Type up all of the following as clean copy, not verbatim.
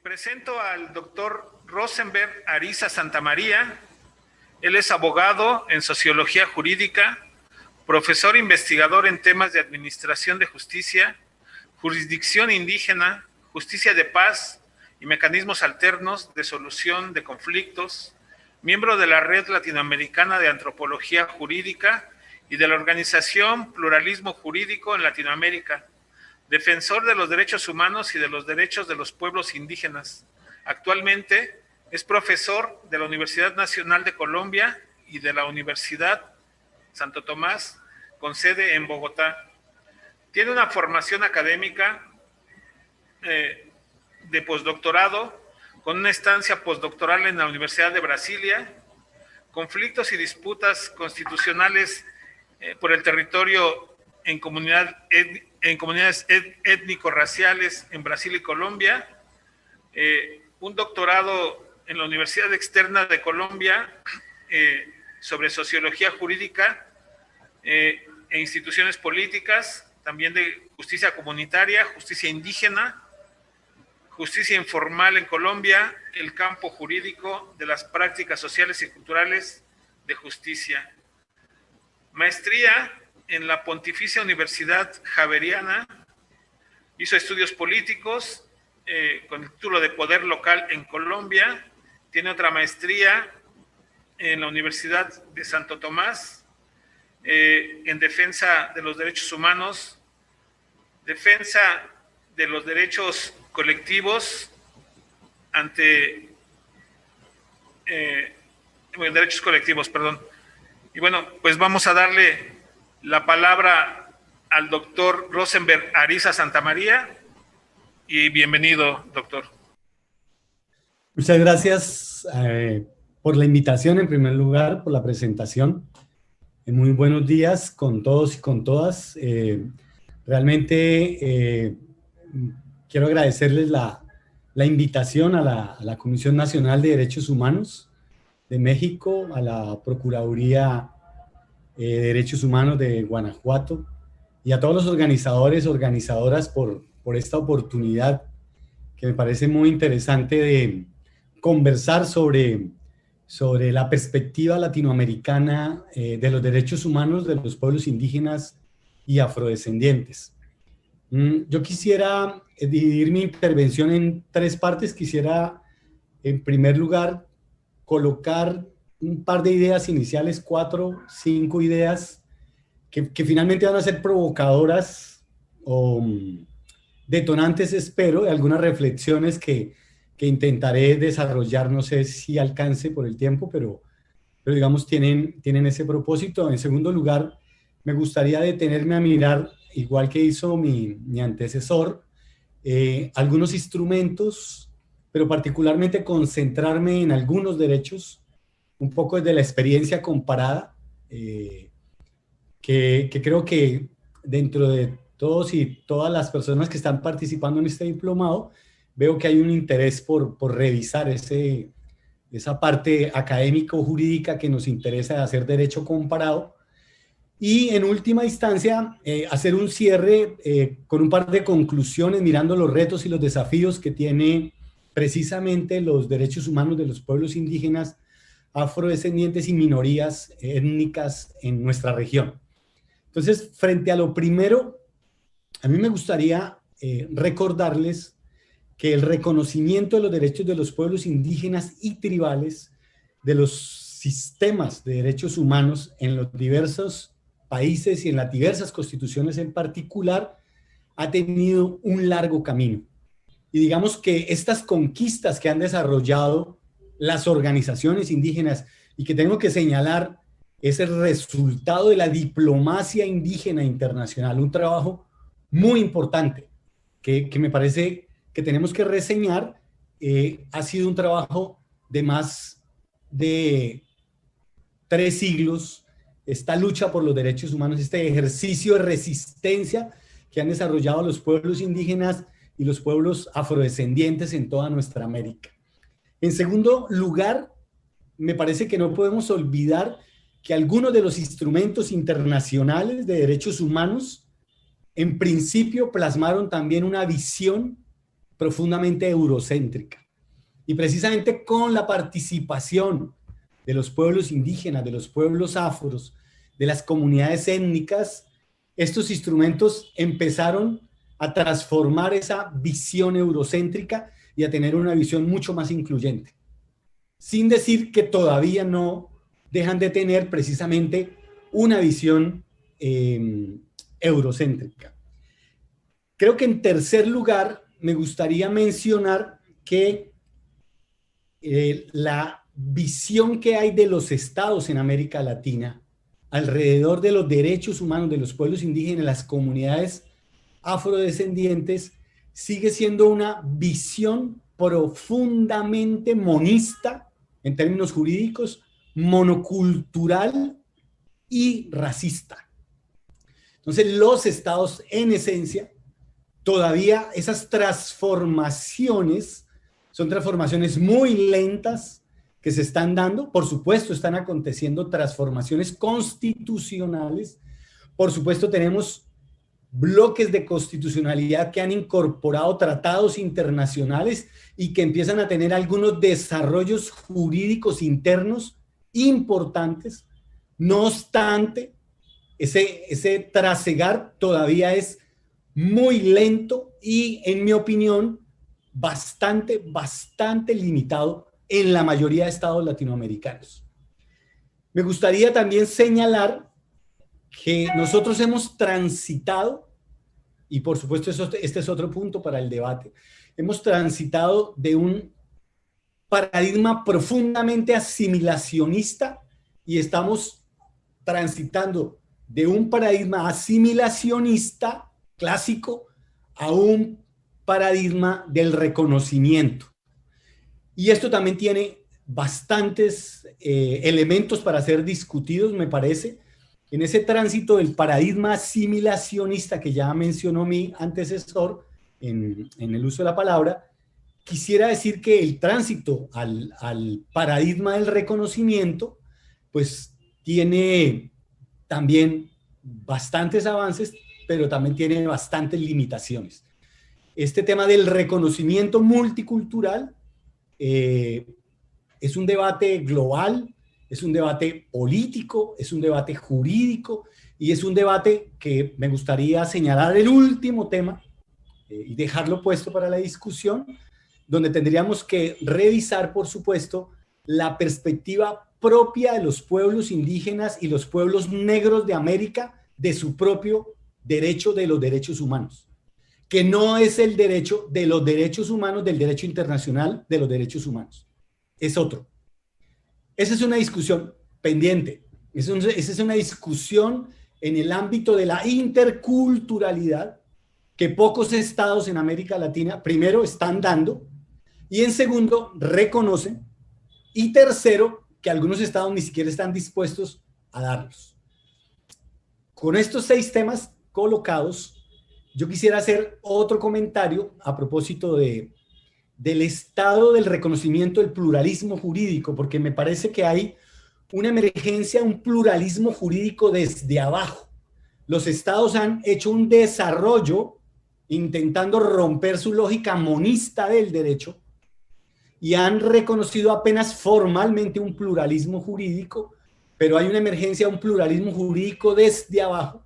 Presento al doctor Rosenberg Ariza Santamaría. Él es abogado en Sociología Jurídica, profesor investigador en temas de Administración de Justicia, Jurisdicción Indígena, Justicia de Paz y Mecanismos Alternos de Solución de Conflictos, miembro de la Red Latinoamericana de Antropología Jurídica y de la Organización Pluralismo Jurídico en Latinoamérica, defensor de los derechos humanos y de los derechos de los pueblos indígenas. Actualmente es profesor de la Universidad Nacional de Colombia y de la Universidad Santo Tomás, con sede en Bogotá. Tiene una formación académica de postdoctorado, con una estancia postdoctoral en la Universidad de Brasilia, conflictos y disputas constitucionales por el territorio en comunidades étnico-raciales en Brasil y Colombia, un doctorado en la Universidad Externa de Colombia sobre sociología jurídica e instituciones políticas, también de justicia comunitaria, justicia indígena, justicia informal en Colombia, el campo jurídico de las prácticas sociales y culturales de justicia. Maestría en la Pontificia Universidad Javeriana, hizo estudios políticos con el título de Poder Local en Colombia, tiene otra maestría en la Universidad de Santo Tomás, en defensa de los derechos humanos, defensa de los derechos colectivos derechos colectivos, perdón. Y bueno, pues vamos a darle la palabra al doctor Rosenberg Ariza Santamaría, y bienvenido, doctor. Muchas gracias por la invitación, en primer lugar, por la presentación. Muy buenos días con todos y con todas. Realmente quiero agradecerles la invitación a la Comisión Nacional de Derechos Humanos de México, a la Procuraduría de Derechos Humanos de Guanajuato y a todos los organizadores, organizadoras por esta oportunidad que me parece muy interesante de conversar sobre la perspectiva latinoamericana de los derechos humanos de los pueblos indígenas y afrodescendientes. Yo quisiera dividir mi intervención en tres partes. Quisiera, en primer lugar, colocar un par de ideas iniciales, 4, 5 ideas que finalmente van a ser provocadoras o detonantes, espero, de algunas reflexiones que intentaré desarrollar. No sé si alcance por el tiempo, pero digamos tienen ese propósito. En segundo lugar, me gustaría detenerme a mirar, igual que hizo mi antecesor, algunos instrumentos, pero particularmente concentrarme en algunos derechos, un poco desde la experiencia comparada, que creo que dentro de todos y todas las personas que están participando en este diplomado, veo que hay un interés por revisar esa parte académico-jurídica que nos interesa de hacer derecho comparado. Y en última instancia, hacer un cierre con un par de conclusiones, mirando los retos y los desafíos que tiene precisamente los derechos humanos de los pueblos indígenas, afrodescendientes y minorías étnicas en nuestra región. Entonces, frente a lo primero, a mí me gustaría recordarles que el reconocimiento de los derechos de los pueblos indígenas y tribales, de los sistemas de derechos humanos en los diversos países y en las diversas constituciones en particular, ha tenido un largo camino. Y digamos que estas conquistas que han desarrollado las organizaciones indígenas, y que tengo que señalar, es el resultado de la diplomacia indígena internacional, un trabajo muy importante que me parece que tenemos que reseñar. Ha sido un trabajo de más de 3 siglos, esta lucha por los derechos humanos, este ejercicio de resistencia que han desarrollado los pueblos indígenas y los pueblos afrodescendientes en toda nuestra América. En segundo lugar, me parece que no podemos olvidar que algunos de los instrumentos internacionales de derechos humanos en principio plasmaron también una visión profundamente eurocéntrica. Y precisamente con la participación de los pueblos indígenas, de los pueblos afros, de las comunidades étnicas, estos instrumentos empezaron a transformar esa visión eurocéntrica y a tener una visión mucho más incluyente. Sin decir que todavía no dejan de tener precisamente una visión eurocéntrica. Creo que en tercer lugar me gustaría mencionar que la visión que hay de los estados en América Latina alrededor de los derechos humanos de los pueblos indígenas, las comunidades afrodescendientes, sigue siendo una visión profundamente monista en términos jurídicos, monocultural y racista. Entonces, los estados, en esencia, todavía esas transformaciones son transformaciones muy lentas que se están dando. Por supuesto, están aconteciendo transformaciones constitucionales. Por supuesto, tenemos bloques de constitucionalidad que han incorporado tratados internacionales y que empiezan a tener algunos desarrollos jurídicos internos importantes. No obstante, ese trasegar todavía es muy lento y, en mi opinión, bastante limitado en la mayoría de estados latinoamericanos. Me gustaría también señalar que nosotros hemos transitado, y por supuesto este es otro punto para el debate, hemos transitado de un paradigma profundamente asimilacionista y estamos transitando de un paradigma asimilacionista clásico a un paradigma del reconocimiento. Y esto también tiene bastantes elementos para ser discutidos, me parece. En ese tránsito del paradigma asimilacionista que ya mencionó mi antecesor en el uso de la palabra, quisiera decir que el tránsito al paradigma del reconocimiento, pues tiene también bastantes avances, pero también tiene bastantes limitaciones. Este tema del reconocimiento multicultural es un debate global, es un debate político, es un debate jurídico y es un debate que me gustaría señalar el último tema y dejarlo puesto para la discusión, donde tendríamos que revisar, por supuesto, la perspectiva propia de los pueblos indígenas y los pueblos negros de América de su propio derecho de los derechos humanos, que no es el derecho de los derechos humanos del derecho internacional de los derechos humanos, es otro. Esa es una discusión pendiente, esa es una discusión en el ámbito de la interculturalidad que pocos estados en América Latina, primero, están dando, y en segundo, reconocen, y tercero, que algunos estados ni siquiera están dispuestos a darlos. Con estos 6 temas colocados, yo quisiera hacer otro comentario a propósito del estado del reconocimiento del pluralismo jurídico, porque me parece que hay una emergencia, un pluralismo jurídico desde abajo. Los estados han hecho un desarrollo intentando romper su lógica monista del derecho y han reconocido apenas formalmente un pluralismo jurídico, pero hay una emergencia, un pluralismo jurídico desde abajo,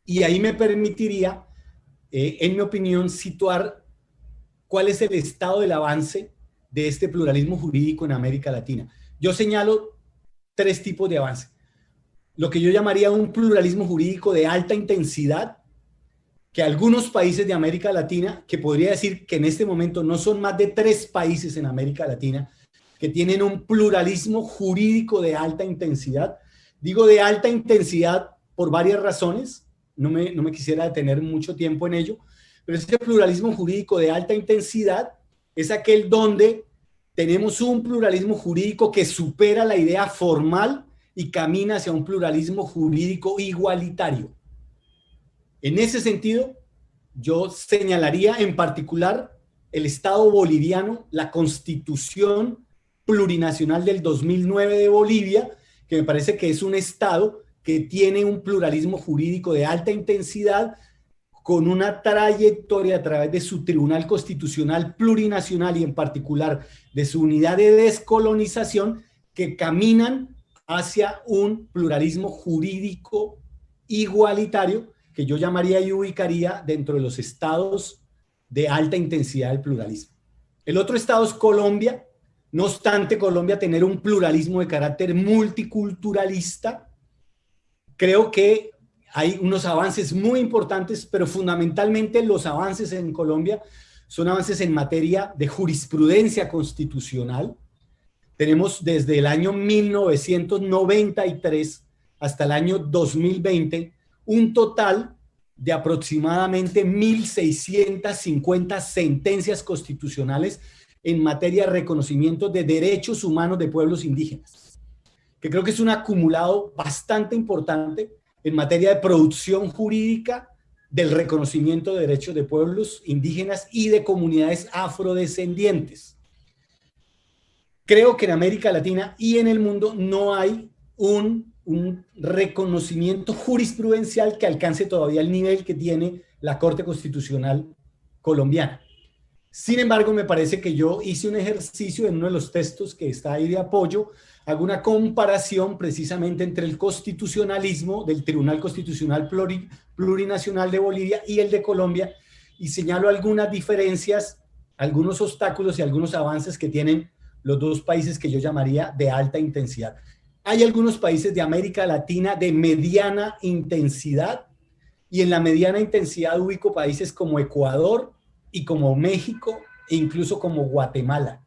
y ahí me permitiría, en mi opinión, situar cuál es el estado del avance de este pluralismo jurídico en América Latina. Yo señalo 3 tipos de avance. Lo que yo llamaría un pluralismo jurídico de alta intensidad, que algunos países de América Latina, que podría decir que en este momento no son más de 3 países en América Latina, que tienen un pluralismo jurídico de alta intensidad. Digo de alta intensidad por varias razones, no me quisiera detener mucho tiempo en ello, pero ese pluralismo jurídico de alta intensidad es aquel donde tenemos un pluralismo jurídico que supera la idea formal y camina hacia un pluralismo jurídico igualitario. En ese sentido, yo señalaría en particular el Estado boliviano, la Constitución Plurinacional del 2009 de Bolivia, que me parece que es un Estado que tiene un pluralismo jurídico de alta intensidad, con una trayectoria a través de su Tribunal Constitucional Plurinacional y en particular de su unidad de descolonización, que caminan hacia un pluralismo jurídico igualitario que yo llamaría y ubicaría dentro de los estados de alta intensidad del pluralismo. El otro estado es Colombia. No obstante, Colombia tener un pluralismo de carácter multiculturalista, creo que hay unos avances muy importantes, pero fundamentalmente los avances en Colombia son avances en materia de jurisprudencia constitucional. Tenemos desde el año 1993 hasta el año 2020 un total de aproximadamente 1.650 sentencias constitucionales en materia de reconocimiento de derechos humanos de pueblos indígenas, que creo que es un acumulado bastante importante en materia de producción jurídica del reconocimiento de derechos de pueblos indígenas y de comunidades afrodescendientes. Creo que en América Latina y en el mundo no hay un reconocimiento jurisprudencial que alcance todavía el nivel que tiene la Corte Constitucional colombiana. Sin embargo, me parece que yo hice un ejercicio en uno de los textos que está ahí de apoyo, hago una comparación precisamente entre el constitucionalismo del Tribunal Constitucional Plurinacional de Bolivia y el de Colombia, y señalo algunas diferencias, algunos obstáculos y algunos avances que tienen los dos países que yo llamaría de alta intensidad. Hay algunos países de América Latina de mediana intensidad, y en la mediana intensidad ubico países como Ecuador y como México e incluso como Guatemala.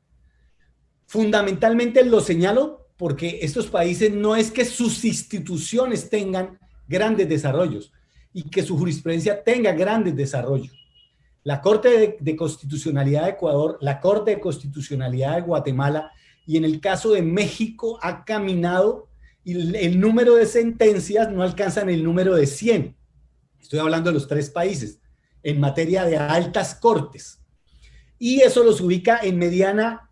Fundamentalmente lo señalo porque estos países no es que sus instituciones tengan grandes desarrollos y que su jurisprudencia tenga grandes desarrollos. La Corte de Constitucionalidad de Ecuador, la Corte de Constitucionalidad de Guatemala y en el caso de México ha caminado y el número de sentencias no alcanzan el número de 100. Estoy hablando de los tres países en materia de altas cortes. Y eso los ubica en mediana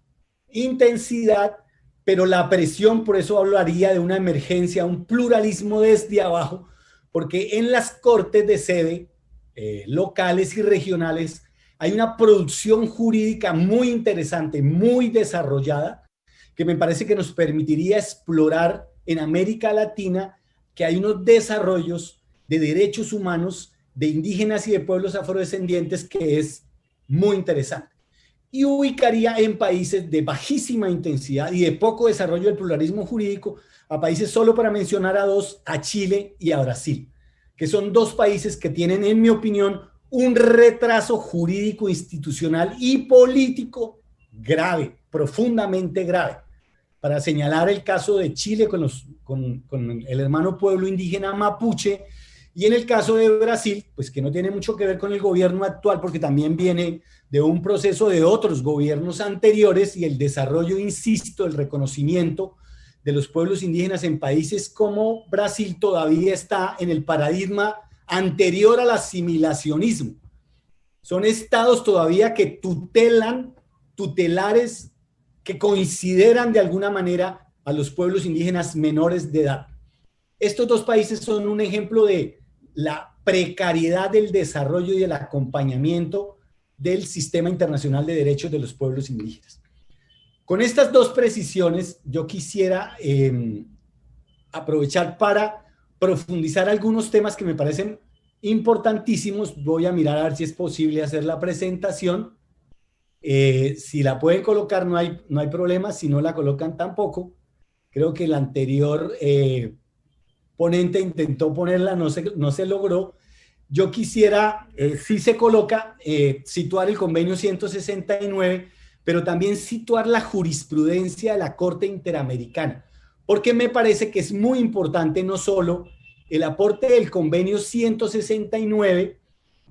intensidad, pero la presión, por eso hablaría de una emergencia, un pluralismo desde abajo, porque en las cortes de sede locales y regionales hay una producción jurídica muy interesante, muy desarrollada, que me parece que nos permitiría explorar en América Latina que hay unos desarrollos de derechos humanos de indígenas y de pueblos afrodescendientes que es muy interesante. Y ubicaría en países de bajísima intensidad y de poco desarrollo del pluralismo jurídico a países, solo para mencionar a dos, a Chile y a Brasil, que son dos países que tienen, en mi opinión, un retraso jurídico, institucional y político grave, profundamente grave. Para señalar el caso de Chile con el hermano pueblo indígena mapuche, y en el caso de Brasil, pues que no tiene mucho que ver con el gobierno actual, porque también viene de un proceso de otros gobiernos anteriores y el desarrollo, insisto, el reconocimiento de los pueblos indígenas en países como Brasil todavía está en el paradigma anterior al asimilacionismo. Son estados todavía que tutelares que consideran de alguna manera a los pueblos indígenas menores de edad. Estos dos países son un ejemplo de la precariedad del desarrollo y del acompañamiento del sistema internacional de derechos de los pueblos indígenas. Con estas dos precisiones, yo quisiera aprovechar para profundizar algunos temas que me parecen importantísimos. Voy a mirar a ver si es posible hacer la presentación. Si la pueden colocar, no hay problema. Si no la colocan, tampoco. Creo que el anterior ponente intentó ponerla, no se logró. Yo quisiera, si se coloca, situar el convenio 169, pero también situar la jurisprudencia de la Corte Interamericana, porque me parece que es muy importante no solo el aporte del convenio 169,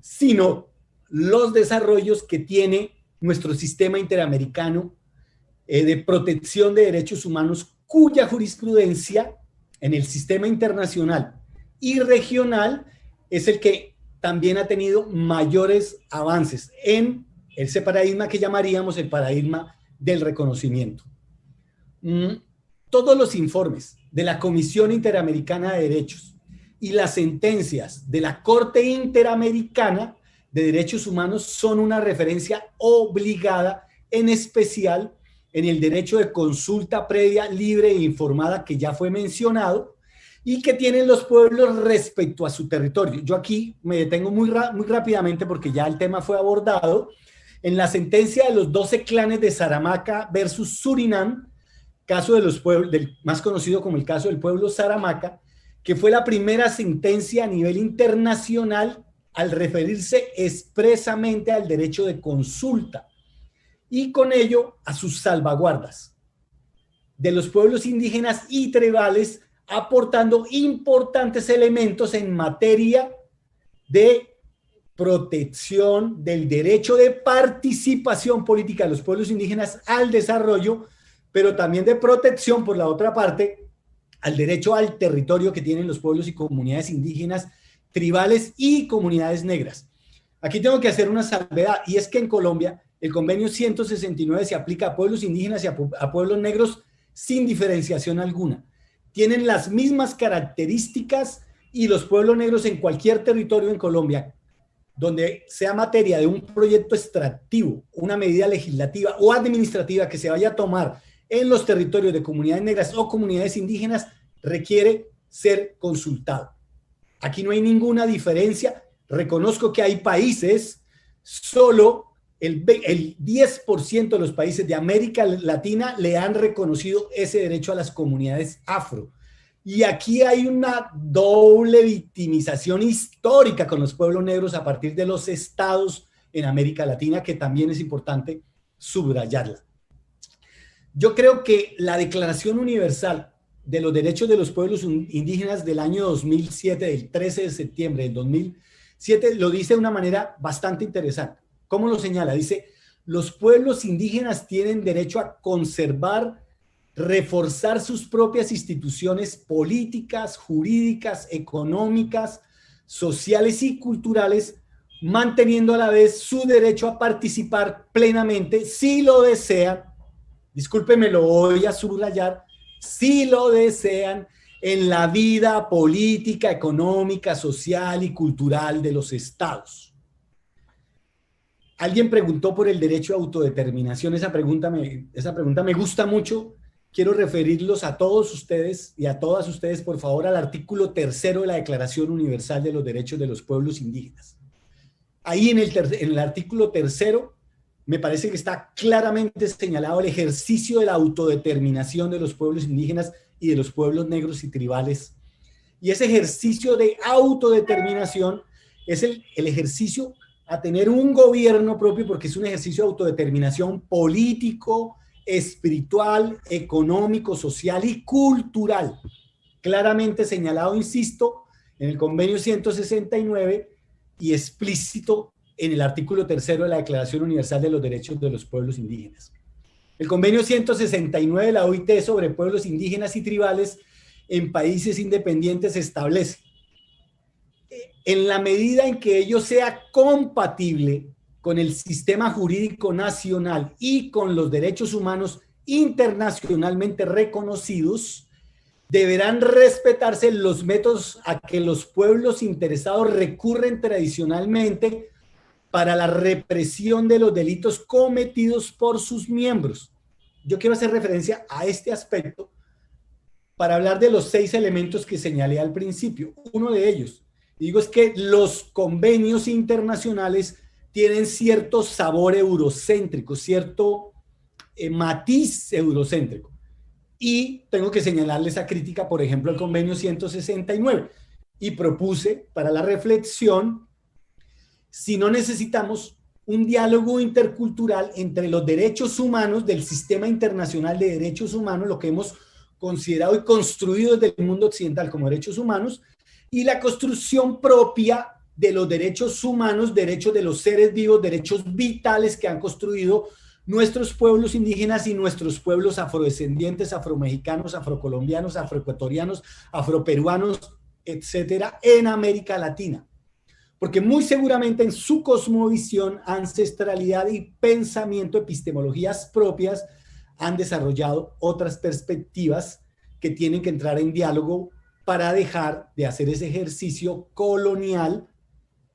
sino los desarrollos que tiene nuestro sistema interamericano de protección de derechos humanos, cuya jurisprudencia en el sistema internacional y regional es el que también ha tenido mayores avances en ese paradigma que llamaríamos el paradigma del reconocimiento. Todos los informes de la Comisión Interamericana de Derechos y las sentencias de la Corte Interamericana de Derechos Humanos son una referencia obligada, en especial en el derecho de consulta previa, libre e informada que ya fue mencionado y que tienen los pueblos respecto a su territorio. Yo aquí me detengo muy rápidamente porque ya el tema fue abordado. En la sentencia de los 12 clanes de Saramaca versus Surinam, caso de los pueblos, del más conocido como el caso del pueblo Saramaca, que fue la primera sentencia a nivel internacional al referirse expresamente al derecho de consulta y con ello a sus salvaguardas de los pueblos indígenas y tribales, aportando importantes elementos en materia de protección del derecho de participación política de los pueblos indígenas al desarrollo, pero también de protección, por la otra parte, al derecho al territorio que tienen los pueblos y comunidades indígenas, tribales y comunidades negras. Aquí tengo que hacer una salvedad, y es que en Colombia el convenio 169 se aplica a pueblos indígenas y a pueblos negros sin diferenciación alguna. Tienen las mismas características y los pueblos negros en cualquier territorio en Colombia, donde sea materia de un proyecto extractivo, una medida legislativa o administrativa que se vaya a tomar en los territorios de comunidades negras o comunidades indígenas, requiere ser consultado. Aquí no hay ninguna diferencia. Reconozco que hay países, solo el 10% de los países de América Latina le han reconocido ese derecho a las comunidades afro. Y aquí hay una doble victimización histórica con los pueblos negros a partir de los estados en América Latina, que también es importante subrayarla. Yo creo que la Declaración Universal de los Derechos de los Pueblos Indígenas del año 2007, del 13 de septiembre del 2007, lo dice de una manera bastante interesante. ¿Cómo lo señala? Dice, los pueblos indígenas tienen derecho a conservar, reforzar sus propias instituciones políticas, jurídicas, económicas, sociales y culturales, manteniendo a la vez su derecho a participar plenamente, si lo desean, discúlpeme, lo voy a subrayar, si lo desean, en la vida política, económica, social y cultural de los estados. Alguien preguntó por el derecho a autodeterminación. Esa pregunta me gusta mucho. Quiero referirlos a todos ustedes y a todas ustedes, por favor, al artículo 3 de la Declaración Universal de los Derechos de los Pueblos Indígenas. Ahí en el artículo 3 me parece que está claramente señalado el ejercicio de la autodeterminación de los pueblos indígenas y de los pueblos negros y tribales. Y ese ejercicio de autodeterminación es el ejercicio a tener un gobierno propio, porque es un ejercicio de autodeterminación político, espiritual, económico, social y cultural, claramente señalado, insisto, en el convenio 169 y explícito en el artículo 3 de la Declaración Universal de los Derechos de los Pueblos Indígenas. El convenio 169 de la OIT sobre pueblos indígenas y tribales en países independientes establece, en la medida en que ello sea compatible con el sistema jurídico nacional y con los derechos humanos internacionalmente reconocidos, deberán respetarse los métodos a que los pueblos interesados recurren tradicionalmente para la represión de los delitos cometidos por sus miembros. Yo quiero hacer referencia a este aspecto para hablar de los 6 elementos que señalé al principio. Uno de ellos, digo, es que los convenios internacionales tienen cierto sabor eurocéntrico, cierto matiz eurocéntrico. Y tengo que señalarle esa crítica, por ejemplo, al convenio 169. Y propuse para la reflexión si no necesitamos un diálogo intercultural entre los derechos humanos del sistema internacional de derechos humanos, lo que hemos considerado y construido desde el mundo occidental como derechos humanos, y la construcción propia de los derechos humanos, derechos de los seres vivos, derechos vitales que han construido nuestros pueblos indígenas y nuestros pueblos afrodescendientes, afromexicanos, afrocolombianos, afroecuatorianos, afroperuanos, etcétera, en América Latina. Porque muy seguramente en su cosmovisión, ancestralidad y pensamiento, epistemologías propias, han desarrollado otras perspectivas que tienen que entrar en diálogo para dejar de hacer ese ejercicio colonial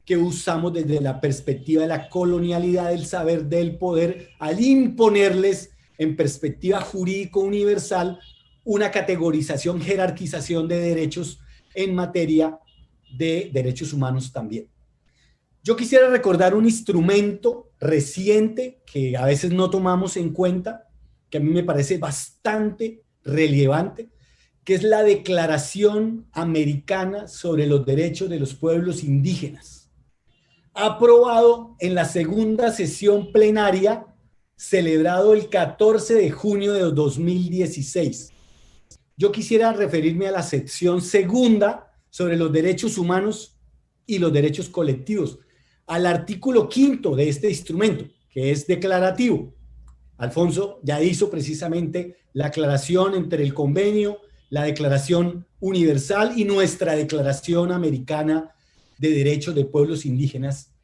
que usamos desde la perspectiva de la colonialidad del saber, del poder, al imponerles en perspectiva jurídico universal una categorización, jerarquización de derechos en materia de derechos humanos también. Yo quisiera recordar un instrumento reciente que a veces no tomamos en cuenta, que a mí me parece bastante relevante, que es la Declaración Americana sobre los Derechos de los Pueblos Indígenas, aprobado en la segunda sesión plenaria, celebrado el 14 de junio de 2016. Yo quisiera referirme a la sección segunda sobre los derechos humanos y los derechos colectivos, al artículo 5 de este instrumento, que es declarativo. Alfonso ya hizo precisamente la aclaración entre el convenio, la Declaración Universal y nuestra Declaración Americana de Derechos de Pueblos Indígenas.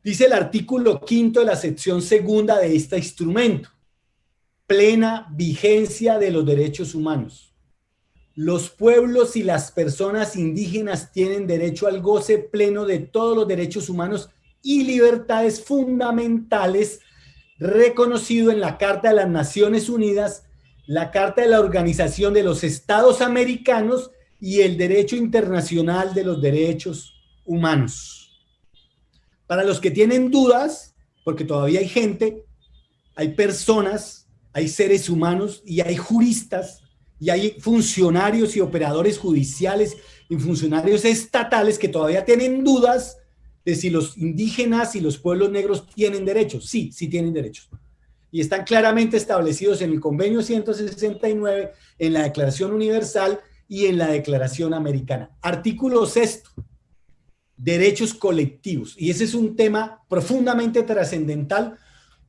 Dice el artículo 5 de la sección segunda de este instrumento: plena vigencia de los derechos humanos. Los pueblos y las personas indígenas tienen derecho al goce pleno de todos los derechos humanos y libertades fundamentales reconocido en la Carta de las Naciones Unidas, la Carta de la Organización de los Estados Americanos y el Derecho Internacional de los Derechos Humanos. Para los que tienen dudas, porque todavía hay gente, hay personas, hay seres humanos y hay juristas y hay funcionarios y operadores judiciales y funcionarios estatales que todavía tienen dudas de si los indígenas y los pueblos negros tienen derechos. Sí, sí tienen derechos. Y están claramente establecidos en el Convenio 169, en la Declaración Universal y en la Declaración Americana. Artículo 6, derechos colectivos. Y ese es un tema profundamente trascendental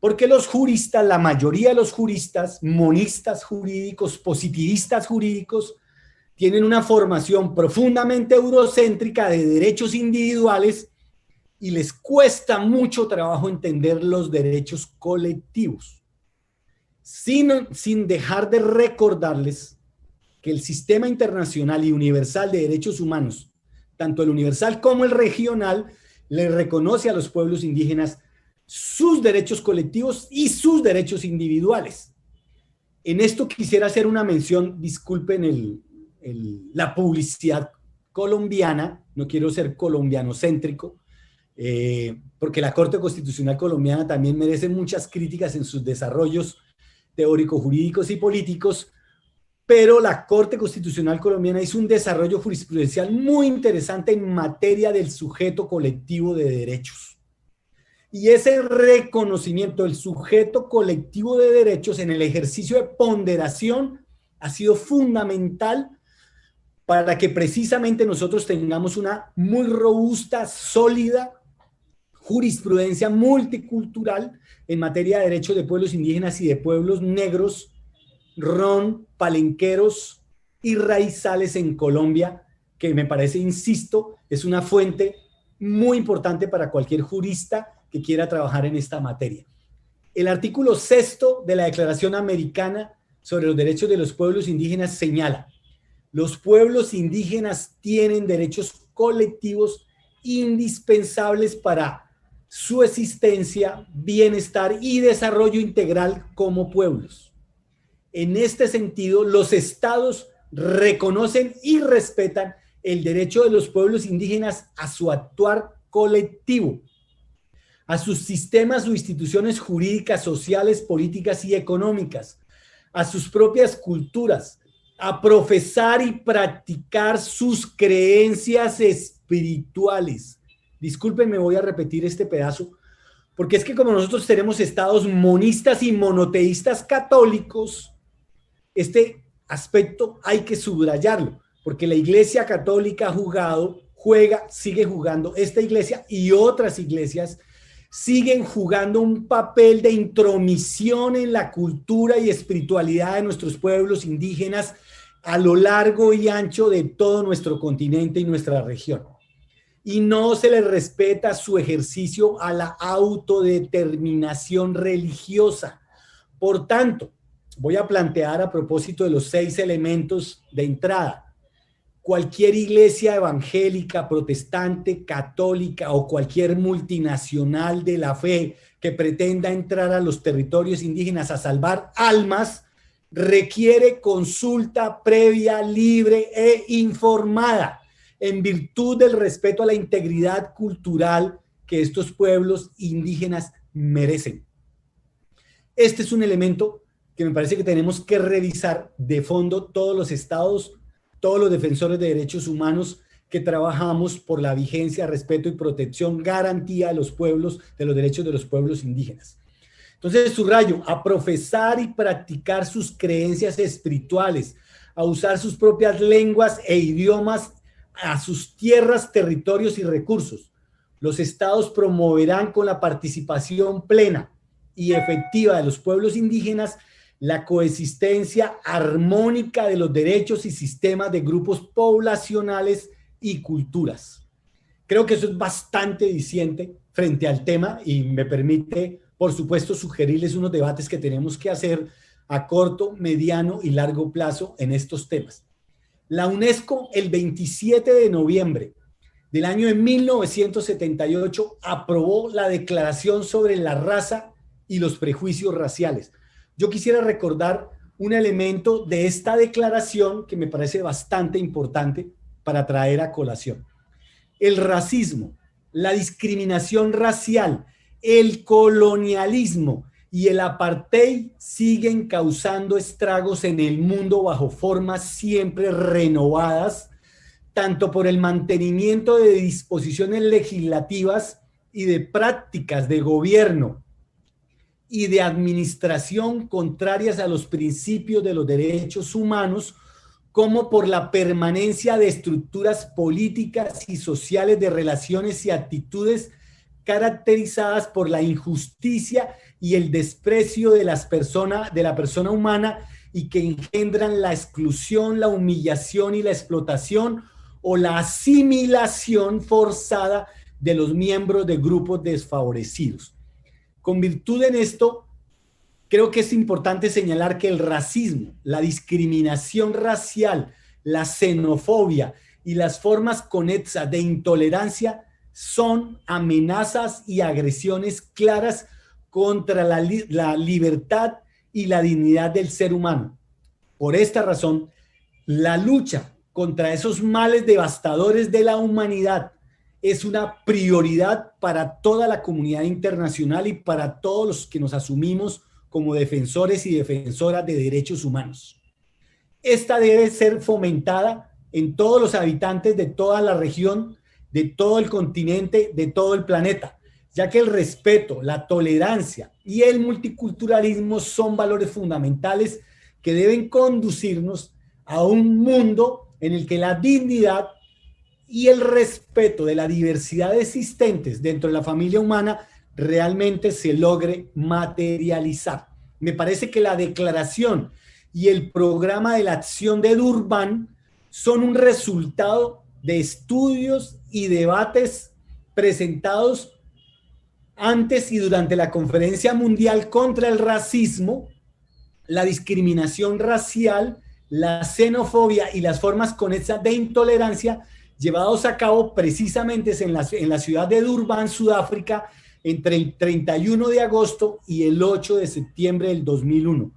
porque los juristas, la mayoría de los juristas, monistas jurídicos, positivistas jurídicos, tienen una formación profundamente eurocéntrica de derechos individuales y les cuesta mucho trabajo entender los derechos colectivos, sin dejar de recordarles que el sistema internacional y universal de derechos humanos, tanto el universal como el regional, le reconoce a los pueblos indígenas sus derechos colectivos y sus derechos individuales. En esto quisiera hacer una mención, disculpen la publicidad colombiana, no quiero ser colombianocéntrico, porque la Corte Constitucional colombiana también merece muchas críticas en sus desarrollos teóricos, jurídicos y políticos, pero la Corte Constitucional colombiana hizo un desarrollo jurisprudencial muy interesante en materia del sujeto colectivo de derechos. Y ese reconocimiento del sujeto colectivo de derechos en el ejercicio de ponderación ha sido fundamental para que precisamente nosotros tengamos una muy robusta, sólida jurisprudencia multicultural en materia de derechos de pueblos indígenas y de pueblos negros, ron, palenqueros y raizales en Colombia, que me parece, insisto, es una fuente muy importante para cualquier jurista que quiera trabajar en esta materia. El artículo 6 de la Declaración Americana sobre los Derechos de los Pueblos Indígenas señala: los pueblos indígenas tienen derechos colectivos indispensables para su existencia, bienestar y desarrollo integral como pueblos. En este sentido, los estados reconocen y respetan el derecho de los pueblos indígenas a su actuar colectivo, a sus sistemas o instituciones jurídicas, sociales, políticas y económicas, a sus propias culturas, a profesar y practicar sus creencias espirituales. Discúlpenme, voy a repetir este pedazo, porque es que como nosotros tenemos estados monistas y monoteístas católicos, este aspecto hay que subrayarlo, porque la Iglesia Católica sigue jugando, esta iglesia y otras iglesias siguen jugando un papel de intromisión en la cultura y espiritualidad de nuestros pueblos indígenas a lo largo y ancho de todo nuestro continente y nuestra región. Y no se les respeta su ejercicio a la autodeterminación religiosa. Por tanto, voy a plantear a propósito de los 6 elementos de entrada. cualquier iglesia evangélica, protestante, católica o cualquier multinacional de la fe que pretenda entrar a los territorios indígenas a salvar almas, requiere consulta previa, libre e informada, en virtud del respeto a la integridad cultural que estos pueblos indígenas merecen. Este es un elemento que me parece que tenemos que revisar de fondo todos los estados, todos los defensores de derechos humanos que trabajamos por la vigencia, respeto y protección, garantía de los pueblos, de los derechos de los pueblos indígenas. Entonces, subrayo, a profesar y practicar sus creencias espirituales, a usar sus propias lenguas e idiomas a sus tierras, territorios y recursos. Los estados promoverán con la participación plena y efectiva de los pueblos indígenas la coexistencia armónica de los derechos y sistemas de grupos poblacionales y culturas. Creo que eso es bastante diciente frente al tema y me permite, por supuesto, sugerirles unos debates que tenemos que hacer a corto, mediano y largo plazo en estos temas. La UNESCO, el 27 de noviembre del año de 1978, aprobó la Declaración sobre la Raza y los Prejuicios Raciales. Yo quisiera recordar un elemento de esta declaración que me parece bastante importante para traer a colación. El racismo, la discriminación racial, el colonialismo y el apartheid siguen causando estragos en el mundo bajo formas siempre renovadas, tanto por el mantenimiento de disposiciones legislativas y de prácticas de gobierno y de administración contrarias a los principios de los derechos humanos, como por la permanencia de estructuras políticas y sociales de relaciones y actitudes caracterizadas por la injusticia y el desprecio de la persona humana y que engendran la exclusión, la humillación y la explotación o la asimilación forzada de los miembros de grupos desfavorecidos. Con virtud en esto, creo que es importante señalar que el racismo, la discriminación racial, la xenofobia y las formas conexas de intolerancia son amenazas y agresiones claras contra la libertad y la dignidad del ser humano. Por esta razón, la lucha contra esos males devastadores de la humanidad es una prioridad para toda la comunidad internacional y para todos los que nos asumimos como defensores y defensoras de derechos humanos. Esta debe ser fomentada en todos los habitantes de toda la región, de todo el continente, de todo el planeta, ya que el respeto, la tolerancia y el multiculturalismo son valores fundamentales que deben conducirnos a un mundo en el que la dignidad y el respeto de la diversidad existentes dentro de la familia humana realmente se logre materializar. Me parece que la declaración y el programa de la acción de Durban son un resultado de estudios y debates presentados antes y durante la Conferencia Mundial contra el Racismo, la discriminación racial, la xenofobia y las formas conexas de intolerancia llevados a cabo precisamente en la ciudad de Durban, Sudáfrica, entre el 31 de agosto y el 8 de septiembre del 2001.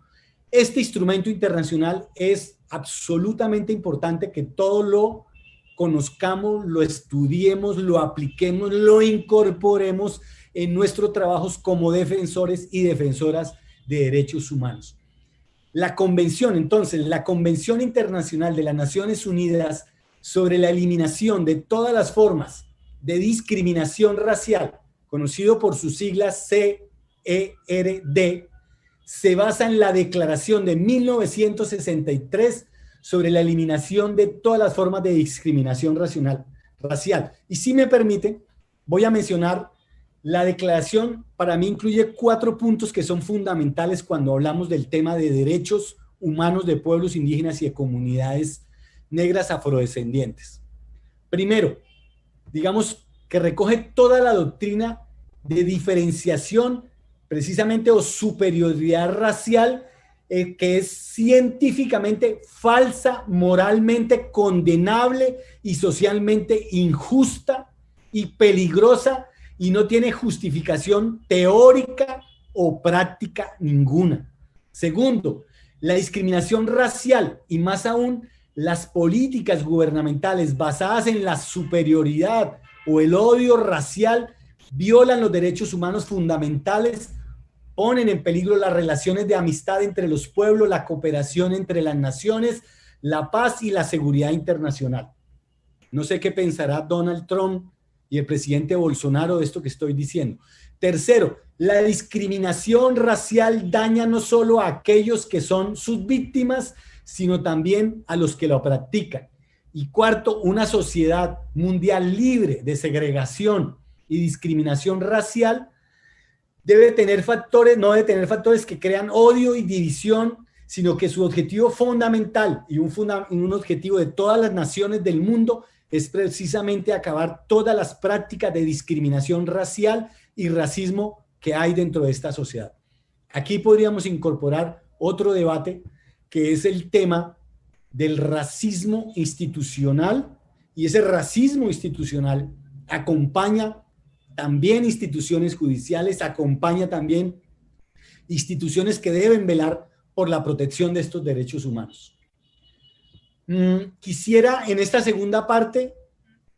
Este instrumento internacional es absolutamente importante que todos lo conozcamos, lo estudiemos, lo apliquemos, lo incorporemos en nuestros trabajos como defensores y defensoras de derechos humanos. La Convención Internacional de las Naciones Unidas sobre la eliminación de todas las formas de discriminación racial, conocido por sus siglas CERD, se basa en la Declaración de 1963 sobre la eliminación de todas las formas de discriminación racial. Y si me permite, voy a mencionar la declaración. Para mí incluye 4 puntos que son fundamentales cuando hablamos del tema de derechos humanos de pueblos indígenas y de comunidades negras afrodescendientes. Primero, digamos que recoge toda la doctrina de diferenciación precisamente o superioridad racial que es científicamente falsa, moralmente condenable y socialmente injusta y peligrosa y no tiene justificación teórica o práctica ninguna. Segundo, la discriminación racial y más aún las políticas gubernamentales basadas en la superioridad o el odio racial violan los derechos humanos fundamentales, ponen en peligro las relaciones de amistad entre los pueblos, la cooperación entre las naciones, la paz y la seguridad internacional. No sé qué pensará Donald Trump y el presidente Bolsonaro de esto que estoy diciendo. Tercero, la discriminación racial daña no solo a aquellos que son sus víctimas, sino también a los que lo practican. Y cuarto, una sociedad mundial libre de segregación y discriminación racial debe tener factores, no debe tener factores que crean odio y división, sino que su objetivo fundamental y un objetivo de todas las naciones del mundo es precisamente acabar todas las prácticas de discriminación racial y racismo que hay dentro de esta sociedad. Aquí podríamos incorporar otro debate que es el tema del racismo institucional, y ese racismo institucional acompaña también instituciones judiciales, acompaña también instituciones que deben velar por la protección de estos derechos humanos. Quisiera en esta segunda parte,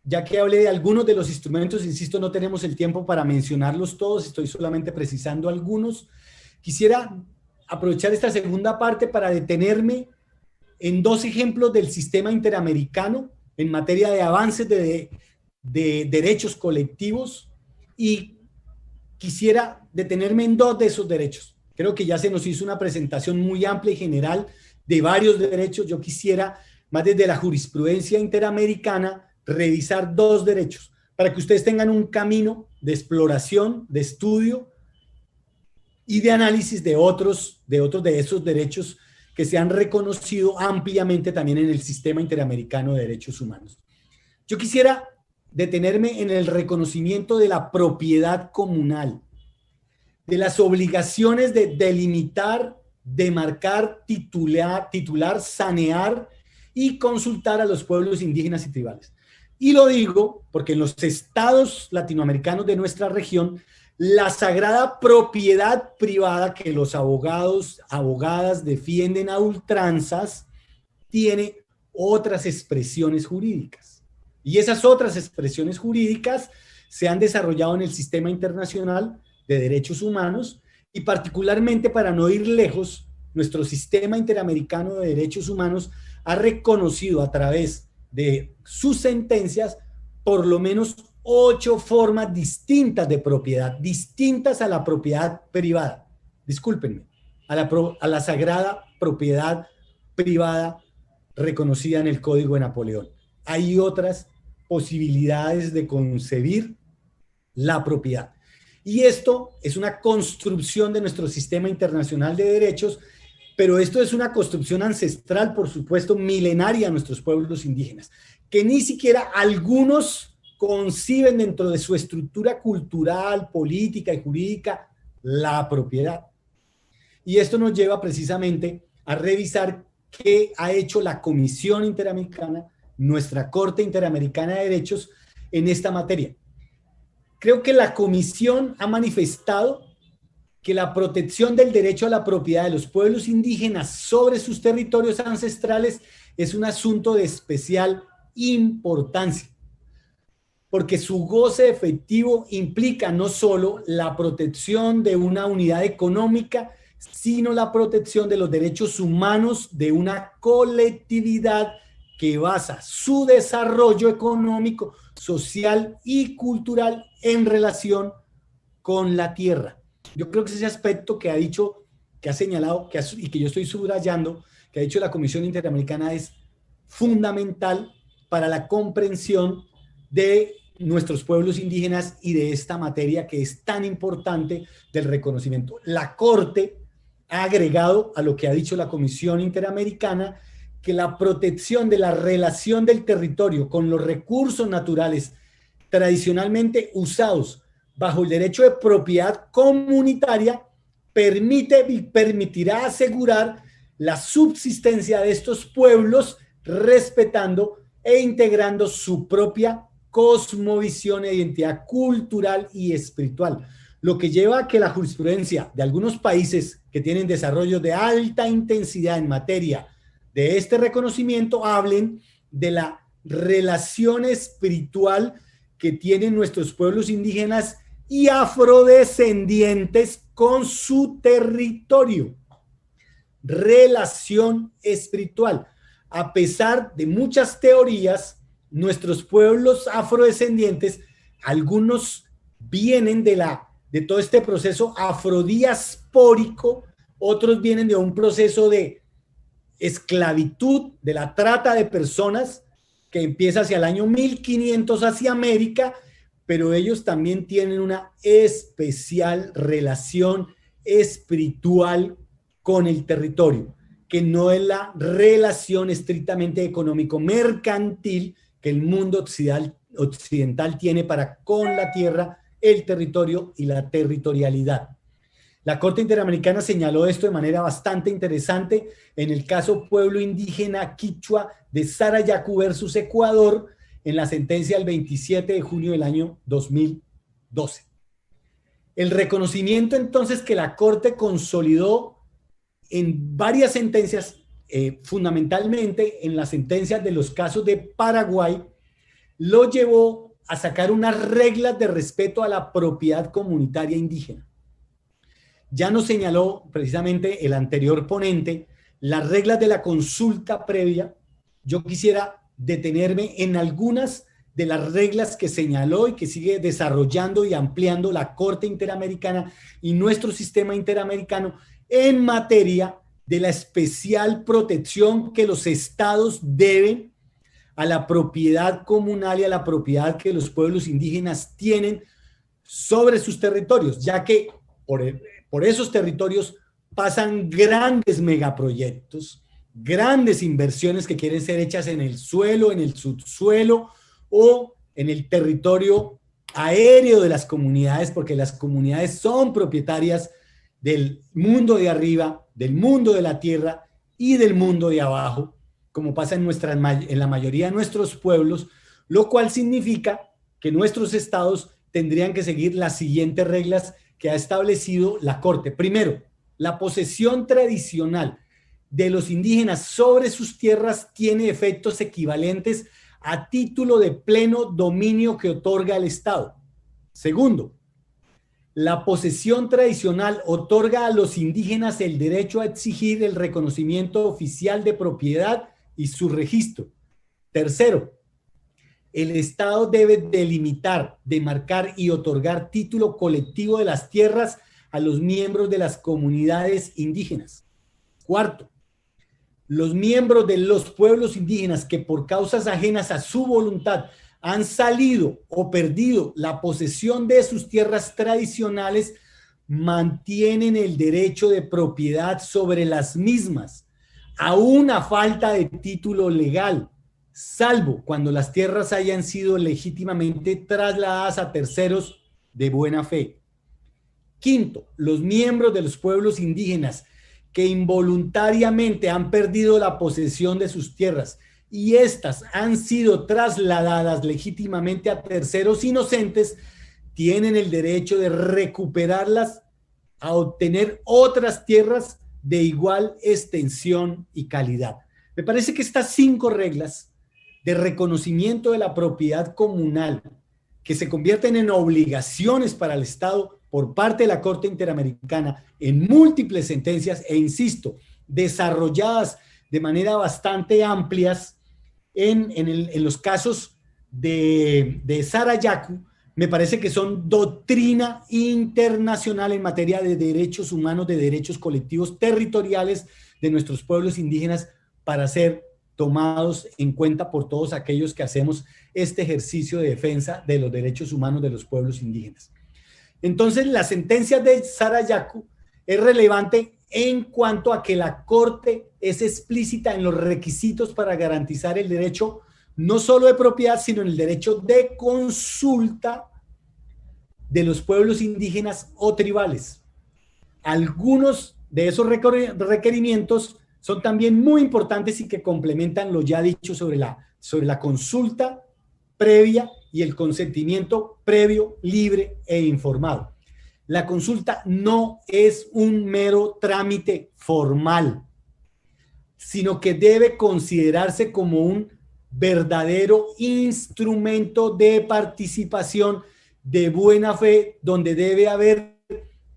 ya que hablé de algunos de los instrumentos, insisto, no tenemos el tiempo para mencionarlos todos, estoy solamente precisando algunos, quisiera aprovechar esta segunda parte para detenerme en dos ejemplos del sistema interamericano en materia de avances de derechos colectivos, y quisiera detenerme en dos de esos derechos. Creo que ya se nos hizo una presentación muy amplia y general de varios derechos. Yo quisiera, más desde la jurisprudencia interamericana, revisar dos derechos para que ustedes tengan un camino de exploración, de estudio y de análisis de otros de esos derechos que se han reconocido ampliamente también en el sistema interamericano de derechos humanos. Yo quisiera detenerme en el reconocimiento de la propiedad comunal, de las obligaciones de delimitar, demarcar, titular, sanear y consultar a los pueblos indígenas y tribales. Y lo digo porque en los estados latinoamericanos de nuestra región, la sagrada propiedad privada que los abogadas defienden a ultranzas tiene otras expresiones jurídicas. Y esas otras expresiones jurídicas se han desarrollado en el sistema internacional de derechos humanos y particularmente, para no ir lejos, nuestro sistema interamericano de derechos humanos ha reconocido a través de sus sentencias por lo menos 8 formas distintas de propiedad, distintas a la propiedad privada. Discúlpenme, a la sagrada propiedad privada reconocida en el Código de Napoleón. Hay otras posibilidades de concebir la propiedad. Y esto es una construcción de nuestro sistema internacional de derechos, pero esto es una construcción ancestral, por supuesto, milenaria a nuestros pueblos indígenas, que ni siquiera algunos conciben dentro de su estructura cultural, política y jurídica la propiedad. Y esto nos lleva precisamente a revisar qué ha hecho la Comisión Interamericana, nuestra Corte Interamericana de Derechos, en esta materia. Creo que la Comisión ha manifestado que la protección del derecho a la propiedad de los pueblos indígenas sobre sus territorios ancestrales es un asunto de especial importancia, porque su goce efectivo implica no solo la protección de una unidad económica, sino la protección de los derechos humanos de una colectividad que basa su desarrollo económico, social y cultural en relación con la tierra. Yo creo que ese aspecto que ha dicho, que ha señalado y que yo estoy subrayando, que ha dicho la Comisión Interamericana, es fundamental para la comprensión de nuestros pueblos indígenas y de esta materia que es tan importante del reconocimiento. La Corte ha agregado a lo que ha dicho la Comisión Interamericana que la protección de la relación del territorio con los recursos naturales tradicionalmente usados bajo el derecho de propiedad comunitaria permitirá asegurar la subsistencia de estos pueblos, respetando e integrando su propia cosmovisión e identidad cultural y espiritual, lo que lleva a que la jurisprudencia de algunos países que tienen desarrollo de alta intensidad en materia de este reconocimiento hablen de la relación espiritual que tienen nuestros pueblos indígenas y afrodescendientes con su territorio. Relación espiritual. A pesar de muchas teorías, nuestros pueblos afrodescendientes, algunos vienen de todo este proceso afrodiaspórico, otros vienen de un proceso de esclavitud, de la trata de personas que empieza hacia el año 1500 hacia América, pero ellos también tienen una especial relación espiritual con el territorio, que no es la relación estrictamente económico-mercantil que el mundo occidental tiene para con la tierra, el territorio y la territorialidad. La Corte Interamericana señaló esto de manera bastante interesante en el caso pueblo indígena quichua de Sarayaku versus Ecuador, en la sentencia del 27 de junio del año 2012. El reconocimiento entonces que la Corte consolidó en varias sentencias, fundamentalmente en las sentencias de los casos de Paraguay, lo llevó a sacar unas reglas de respeto a la propiedad comunitaria indígena. Ya nos señaló precisamente el anterior ponente las reglas de la consulta previa. Yo quisiera detenerme en algunas de las reglas que señaló y que sigue desarrollando y ampliando la Corte Interamericana y nuestro sistema interamericano en materia de la especial protección que los estados deben a la propiedad comunal y a la propiedad que los pueblos indígenas tienen sobre sus territorios, ya que por esos territorios pasan grandes megaproyectos, grandes inversiones que quieren ser hechas en el suelo, en el subsuelo o en el territorio aéreo de las comunidades, porque las comunidades son propietarias del mundo de arriba, del mundo de la tierra y del mundo de abajo, como pasa en la mayoría de nuestros pueblos, lo cual significa que nuestros estados tendrían que seguir las siguientes reglas que ha establecido la Corte. Primero, la posesión tradicional de los indígenas sobre sus tierras tiene efectos equivalentes a título de pleno dominio que otorga el Estado. Segundo, la posesión tradicional otorga a los indígenas el derecho a exigir el reconocimiento oficial de propiedad y su registro. Tercero, el Estado debe delimitar, demarcar y otorgar título colectivo de las tierras a los miembros de las comunidades indígenas. Cuarto, los miembros de los pueblos indígenas que por causas ajenas a su voluntad han salido o perdido la posesión de sus tierras tradicionales mantienen el derecho de propiedad sobre las mismas, aún a falta de título legal, salvo cuando las tierras hayan sido legítimamente trasladadas a terceros de buena fe. Quinto, los miembros de los pueblos indígenas que involuntariamente han perdido la posesión de sus tierras y éstas han sido trasladadas legítimamente a terceros inocentes, tienen el derecho de recuperarlas a obtener otras tierras de igual extensión y calidad. Me parece que estas 5 reglas de reconocimiento de la propiedad comunal, que se convierten en obligaciones para el Estado por parte de la Corte Interamericana en múltiples sentencias, e insisto, desarrolladas de manera bastante amplias en los casos de Sarayaku, me parece que son doctrina internacional en materia de derechos humanos, de derechos colectivos territoriales de nuestros pueblos indígenas para ser tomados en cuenta por todos aquellos que hacemos este ejercicio de defensa de los derechos humanos de los pueblos indígenas. Entonces, la sentencia de Sarayaku es relevante en cuanto a que la Corte es explícita en los requisitos para garantizar el derecho no solo de propiedad, sino en el derecho de consulta de los pueblos indígenas o tribales. Algunos de esos requerimientos son también muy importantes y que complementan lo ya dicho sobre la consulta previa y el consentimiento previo, libre e informado. La consulta no es un mero trámite formal, sino que debe considerarse como un verdadero instrumento de participación de buena fe, donde debe haber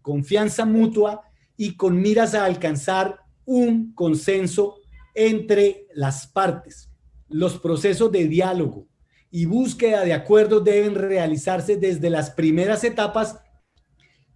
confianza mutua y con miras a alcanzar un consenso entre las partes. Los procesos de diálogo y búsqueda de acuerdos deben realizarse desde las primeras etapas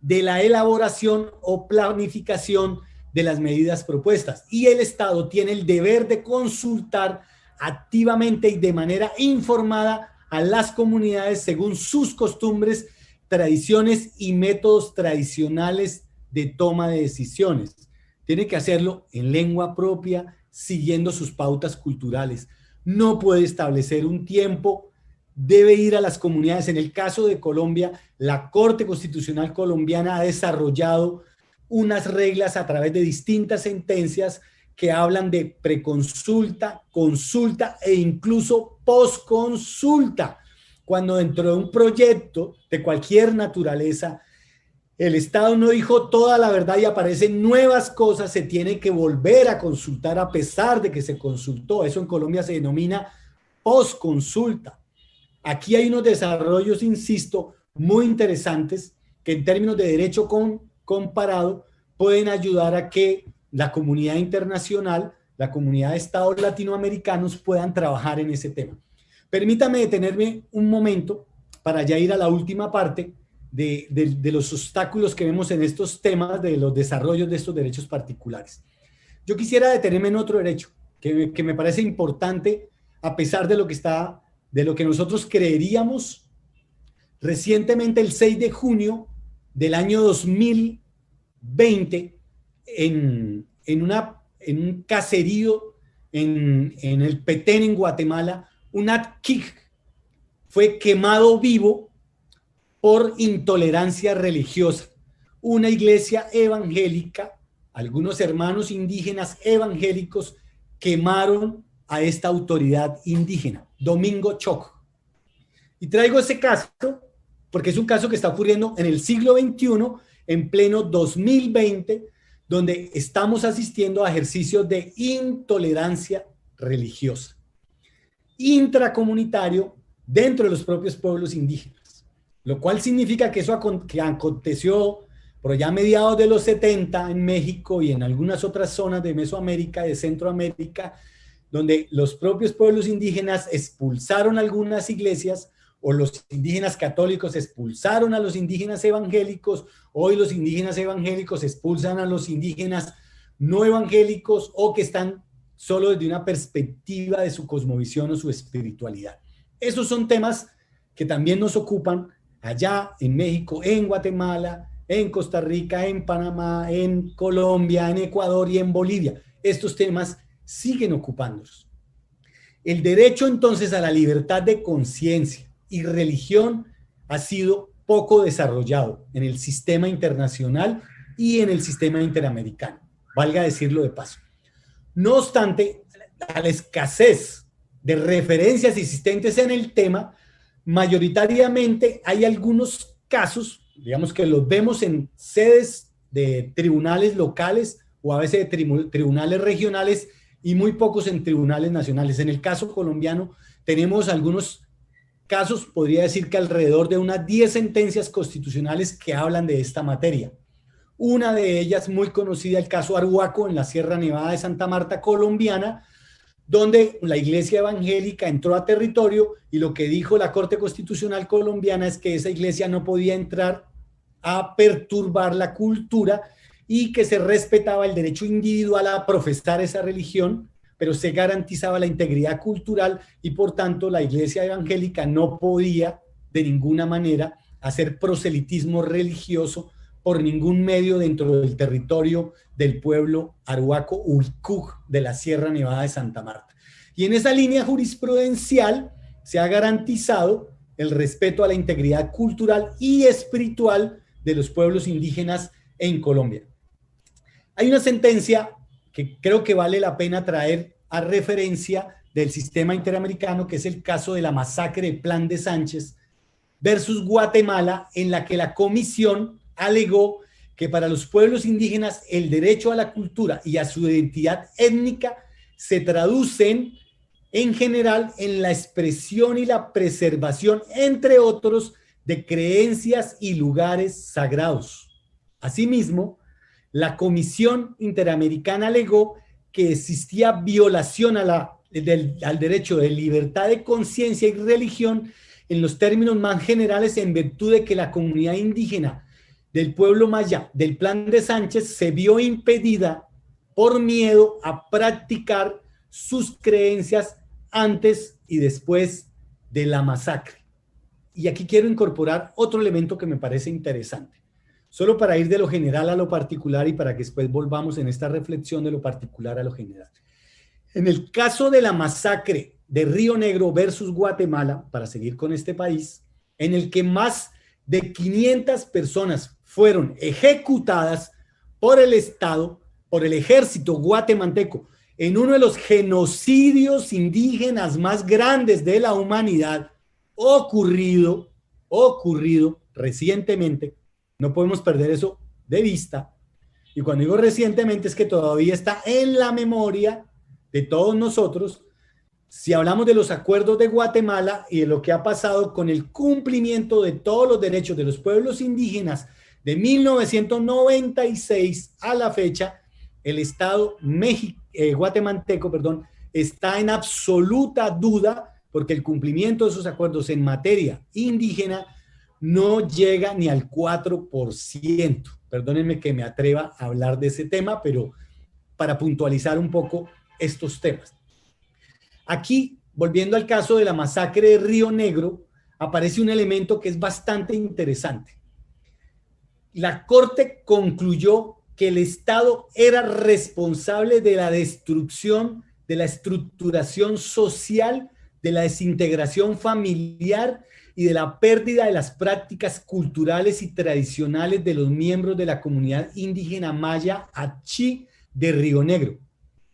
de la elaboración o planificación de las medidas propuestas. Y el Estado tiene el deber de consultar activamente y de manera informada a las comunidades según sus costumbres, tradiciones y métodos tradicionales de toma de decisiones. Tiene que hacerlo en lengua propia, siguiendo sus pautas culturales. No puede establecer un tiempo, debe ir a las comunidades. En el caso de Colombia, la Corte Constitucional colombiana ha desarrollado unas reglas a través de distintas sentencias que hablan de preconsulta, consulta e incluso posconsulta. Cuando dentro de un proyecto de cualquier naturaleza, el Estado no dijo toda la verdad y aparecen nuevas cosas, se tiene que volver a consultar a pesar de que se consultó. Eso en Colombia se denomina posconsulta. Aquí hay unos desarrollos, insisto, muy interesantes que en términos de derecho comparado pueden ayudar a que la comunidad internacional, la comunidad de estados latinoamericanos puedan trabajar en ese tema. Permítame detenerme un momento para ya ir a la última parte de los obstáculos que vemos en estos temas de los desarrollos de estos derechos particulares. Yo quisiera detenerme en otro derecho que me parece importante a pesar de lo que nosotros creeríamos. Recientemente, el 6 de junio del año 2020, en un caserío en el Petén, en Guatemala, un atquij fue quemado vivo por intolerancia religiosa. Una iglesia evangélica, algunos hermanos indígenas evangélicos quemaron a esta autoridad indígena, Domingo Choco. Y traigo ese caso porque es un caso que está ocurriendo en el siglo XXI, en pleno 2020, donde estamos asistiendo a ejercicios de intolerancia religiosa, intracomunitario dentro de los propios pueblos indígenas, lo cual significa que eso que aconteció por allá a mediados de los 70 en México y en algunas otras zonas de Mesoamérica, de Centroamérica, donde los propios pueblos indígenas expulsaron algunas iglesias, o los indígenas católicos expulsaron a los indígenas evangélicos, hoy los indígenas evangélicos expulsan a los indígenas no evangélicos o que están solo desde una perspectiva de su cosmovisión o su espiritualidad. Esos son temas que también nos ocupan allá en México, en Guatemala, en Costa Rica, en Panamá, en Colombia, en Ecuador y en Bolivia. Estos temas siguen ocupándonos. El derecho entonces a la libertad de conciencia y religión ha sido poco desarrollado en el sistema internacional y en el sistema interamericano, valga decirlo de paso. No obstante, a la escasez de referencias existentes en el tema, mayoritariamente hay algunos casos, digamos que los vemos en sedes de tribunales locales o a veces de tribunales regionales y muy pocos en tribunales nacionales. En el caso colombiano tenemos algunos casos, podría decir que alrededor de unas 10 sentencias constitucionales que hablan de esta materia. Una de ellas muy conocida, el caso Arhuaco en la Sierra Nevada de Santa Marta colombiana, donde la iglesia evangélica entró a territorio y lo que dijo la Corte Constitucional colombiana es que esa iglesia no podía entrar a perturbar la cultura y que se respetaba el derecho individual a profesar esa religión, pero se garantizaba la integridad cultural y por tanto la iglesia evangélica no podía de ninguna manera hacer proselitismo religioso por ningún medio dentro del territorio del pueblo Arhuaco Uycug de la Sierra Nevada de Santa Marta. Y en esa línea jurisprudencial se ha garantizado el respeto a la integridad cultural y espiritual de los pueblos indígenas en Colombia. Hay una sentencia que creo que vale la pena traer a referencia del sistema interamericano, que es el caso de la masacre de Plan de Sánchez versus Guatemala, en la que la comisión alegó que para los pueblos indígenas el derecho a la cultura y a su identidad étnica se traducen en general en la expresión y la preservación, entre otros, de creencias y lugares sagrados. Asimismo, la Comisión Interamericana alegó que existía violación al derecho de libertad de conciencia y religión en los términos más generales, en virtud de que la comunidad indígena del pueblo maya del Plan de Sánchez se vio impedida por miedo a practicar sus creencias antes y después de la masacre. Y aquí quiero incorporar otro elemento que me parece interesante, solo para ir de lo general a lo particular y para que después volvamos en esta reflexión de lo particular a lo general. En el caso de la masacre de Río Negro versus Guatemala, para seguir con este país, en el que más de 500 personas fueron ejecutadas por el Estado, por el ejército guatemalteco, en uno de los genocidios indígenas más grandes de la humanidad, ocurrido recientemente. No podemos perder eso de vista. Y cuando digo recientemente es que todavía está en la memoria de todos nosotros. Si hablamos de los acuerdos de Guatemala y de lo que ha pasado con el cumplimiento de todos los derechos de los pueblos indígenas de 1996 a la fecha, el Estado guatemalteco, está en absoluta duda porque el cumplimiento de esos acuerdos en materia indígena no llega ni al 4%. Perdónenme que me atreva a hablar de ese tema, pero para puntualizar un poco estos temas. Aquí, volviendo al caso de la masacre de Río Negro, aparece un elemento que es bastante interesante. La Corte concluyó que el Estado era responsable de la destrucción de la estructuración social, de la desintegración familiar y de la pérdida de las prácticas culturales y tradicionales de los miembros de la comunidad indígena maya Achí de Río Negro.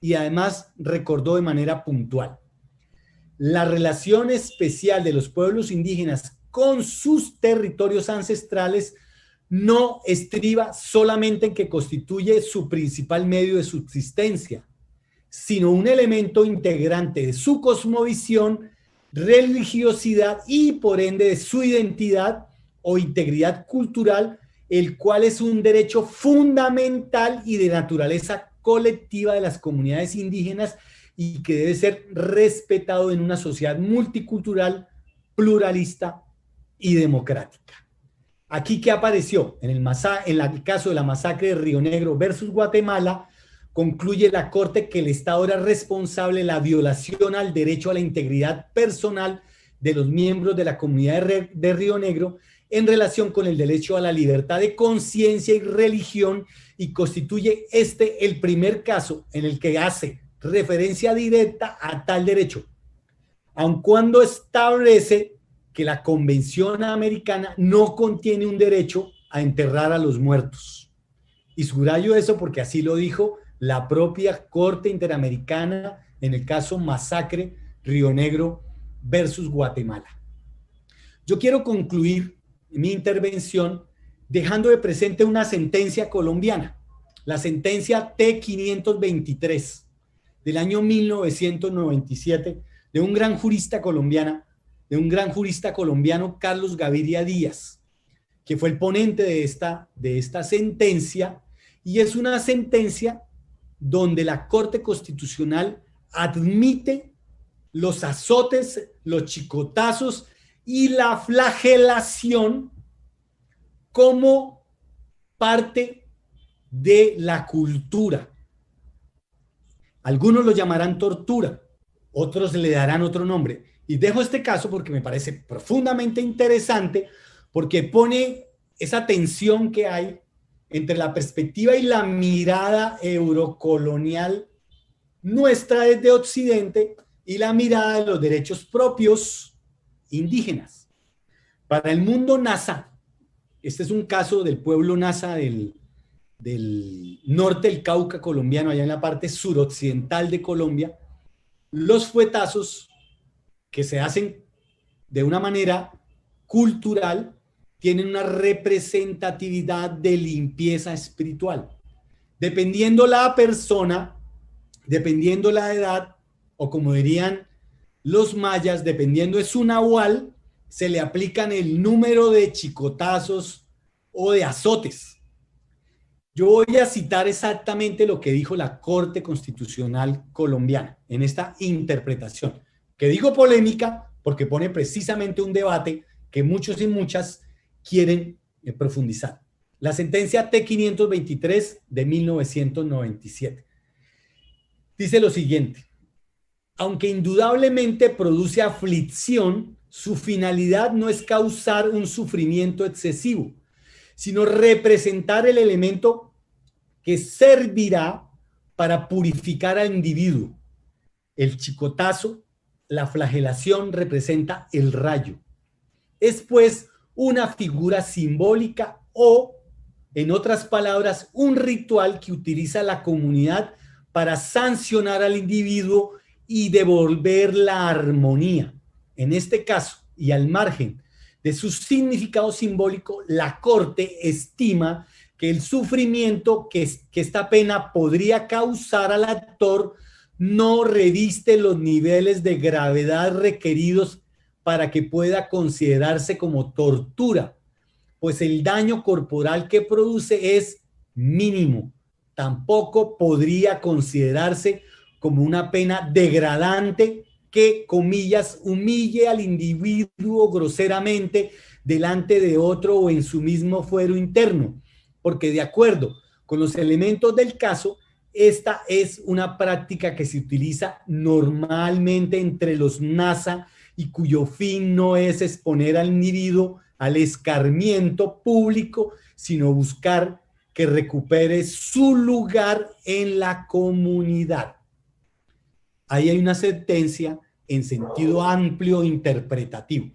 Y además recordó de manera puntual: la relación especial de los pueblos indígenas con sus territorios ancestrales no estriba solamente en que constituye su principal medio de subsistencia, sino un elemento integrante de su cosmovisión, religiosidad y por ende de su identidad o integridad cultural, el cual es un derecho fundamental y de naturaleza colectiva de las comunidades indígenas y que debe ser respetado en una sociedad multicultural, pluralista y democrática. Aquí, ¿qué apareció? En el caso de la masacre de Río Negro versus Guatemala, concluye la Corte que el Estado era responsable de la violación al derecho a la integridad personal de los miembros de la comunidad de Río Negro en relación con el derecho a la libertad de conciencia y religión, y constituye el primer caso en el que hace referencia directa a tal derecho, aun cuando establece que la Convención Americana no contiene un derecho a enterrar a los muertos. Y subrayo eso porque así lo dijo la propia Corte Interamericana en el caso masacre Río Negro versus Guatemala. Yo quiero concluir mi intervención dejando de presente una sentencia colombiana, la sentencia T-523 del año 1997 de un gran jurista colombiano, Carlos Gaviria Díaz, que fue el ponente de esta sentencia, y es una sentencia donde la Corte Constitucional admite los azotes, los chicotazos y la flagelación como parte de la cultura. Algunos lo llamarán tortura, otros le darán otro nombre. Y dejo este caso porque me parece profundamente interesante, porque pone esa tensión que hay entre la perspectiva y la mirada eurocolonial nuestra desde Occidente y la mirada de los derechos propios indígenas. Para el mundo Nasa, este es un caso del pueblo Nasa del del norte del Cauca colombiano, allá en la parte suroccidental de Colombia, los fuetazos que se hacen de una manera cultural tienen una representatividad de limpieza espiritual. Dependiendo la persona, dependiendo la edad, o como dirían los mayas, dependiendo de su nahual, se le aplican el número de chicotazos o de azotes. Yo voy a citar exactamente lo que dijo la Corte Constitucional colombiana en esta interpretación, que digo polémica porque pone precisamente un debate que muchos y muchas quieren profundizar. La sentencia T-523 de 1997 dice lo siguiente: aunque indudablemente produce aflicción, su finalidad no es causar un sufrimiento excesivo, sino representar el elemento que servirá para purificar al individuo. El chicotazo, la flagelación, representa el rayo. Es pues una figura simbólica o, en otras palabras, un ritual que utiliza la comunidad para sancionar al individuo y devolver la armonía. En este caso, y al margen de su significado simbólico, la Corte estima que el sufrimiento que esta pena podría causar al actor no reviste los niveles de gravedad requeridos para que pueda considerarse como tortura, pues el daño corporal que produce es mínimo. Tampoco podría considerarse como una pena degradante que, comillas, humille al individuo groseramente delante de otro o en su mismo fuero interno, porque de acuerdo con los elementos del caso, esta es una práctica que se utiliza normalmente entre los nasa y cuyo fin no es exponer al individuo al escarmiento público, sino buscar que recupere su lugar en la comunidad. Ahí hay una sentencia en sentido amplio interpretativo.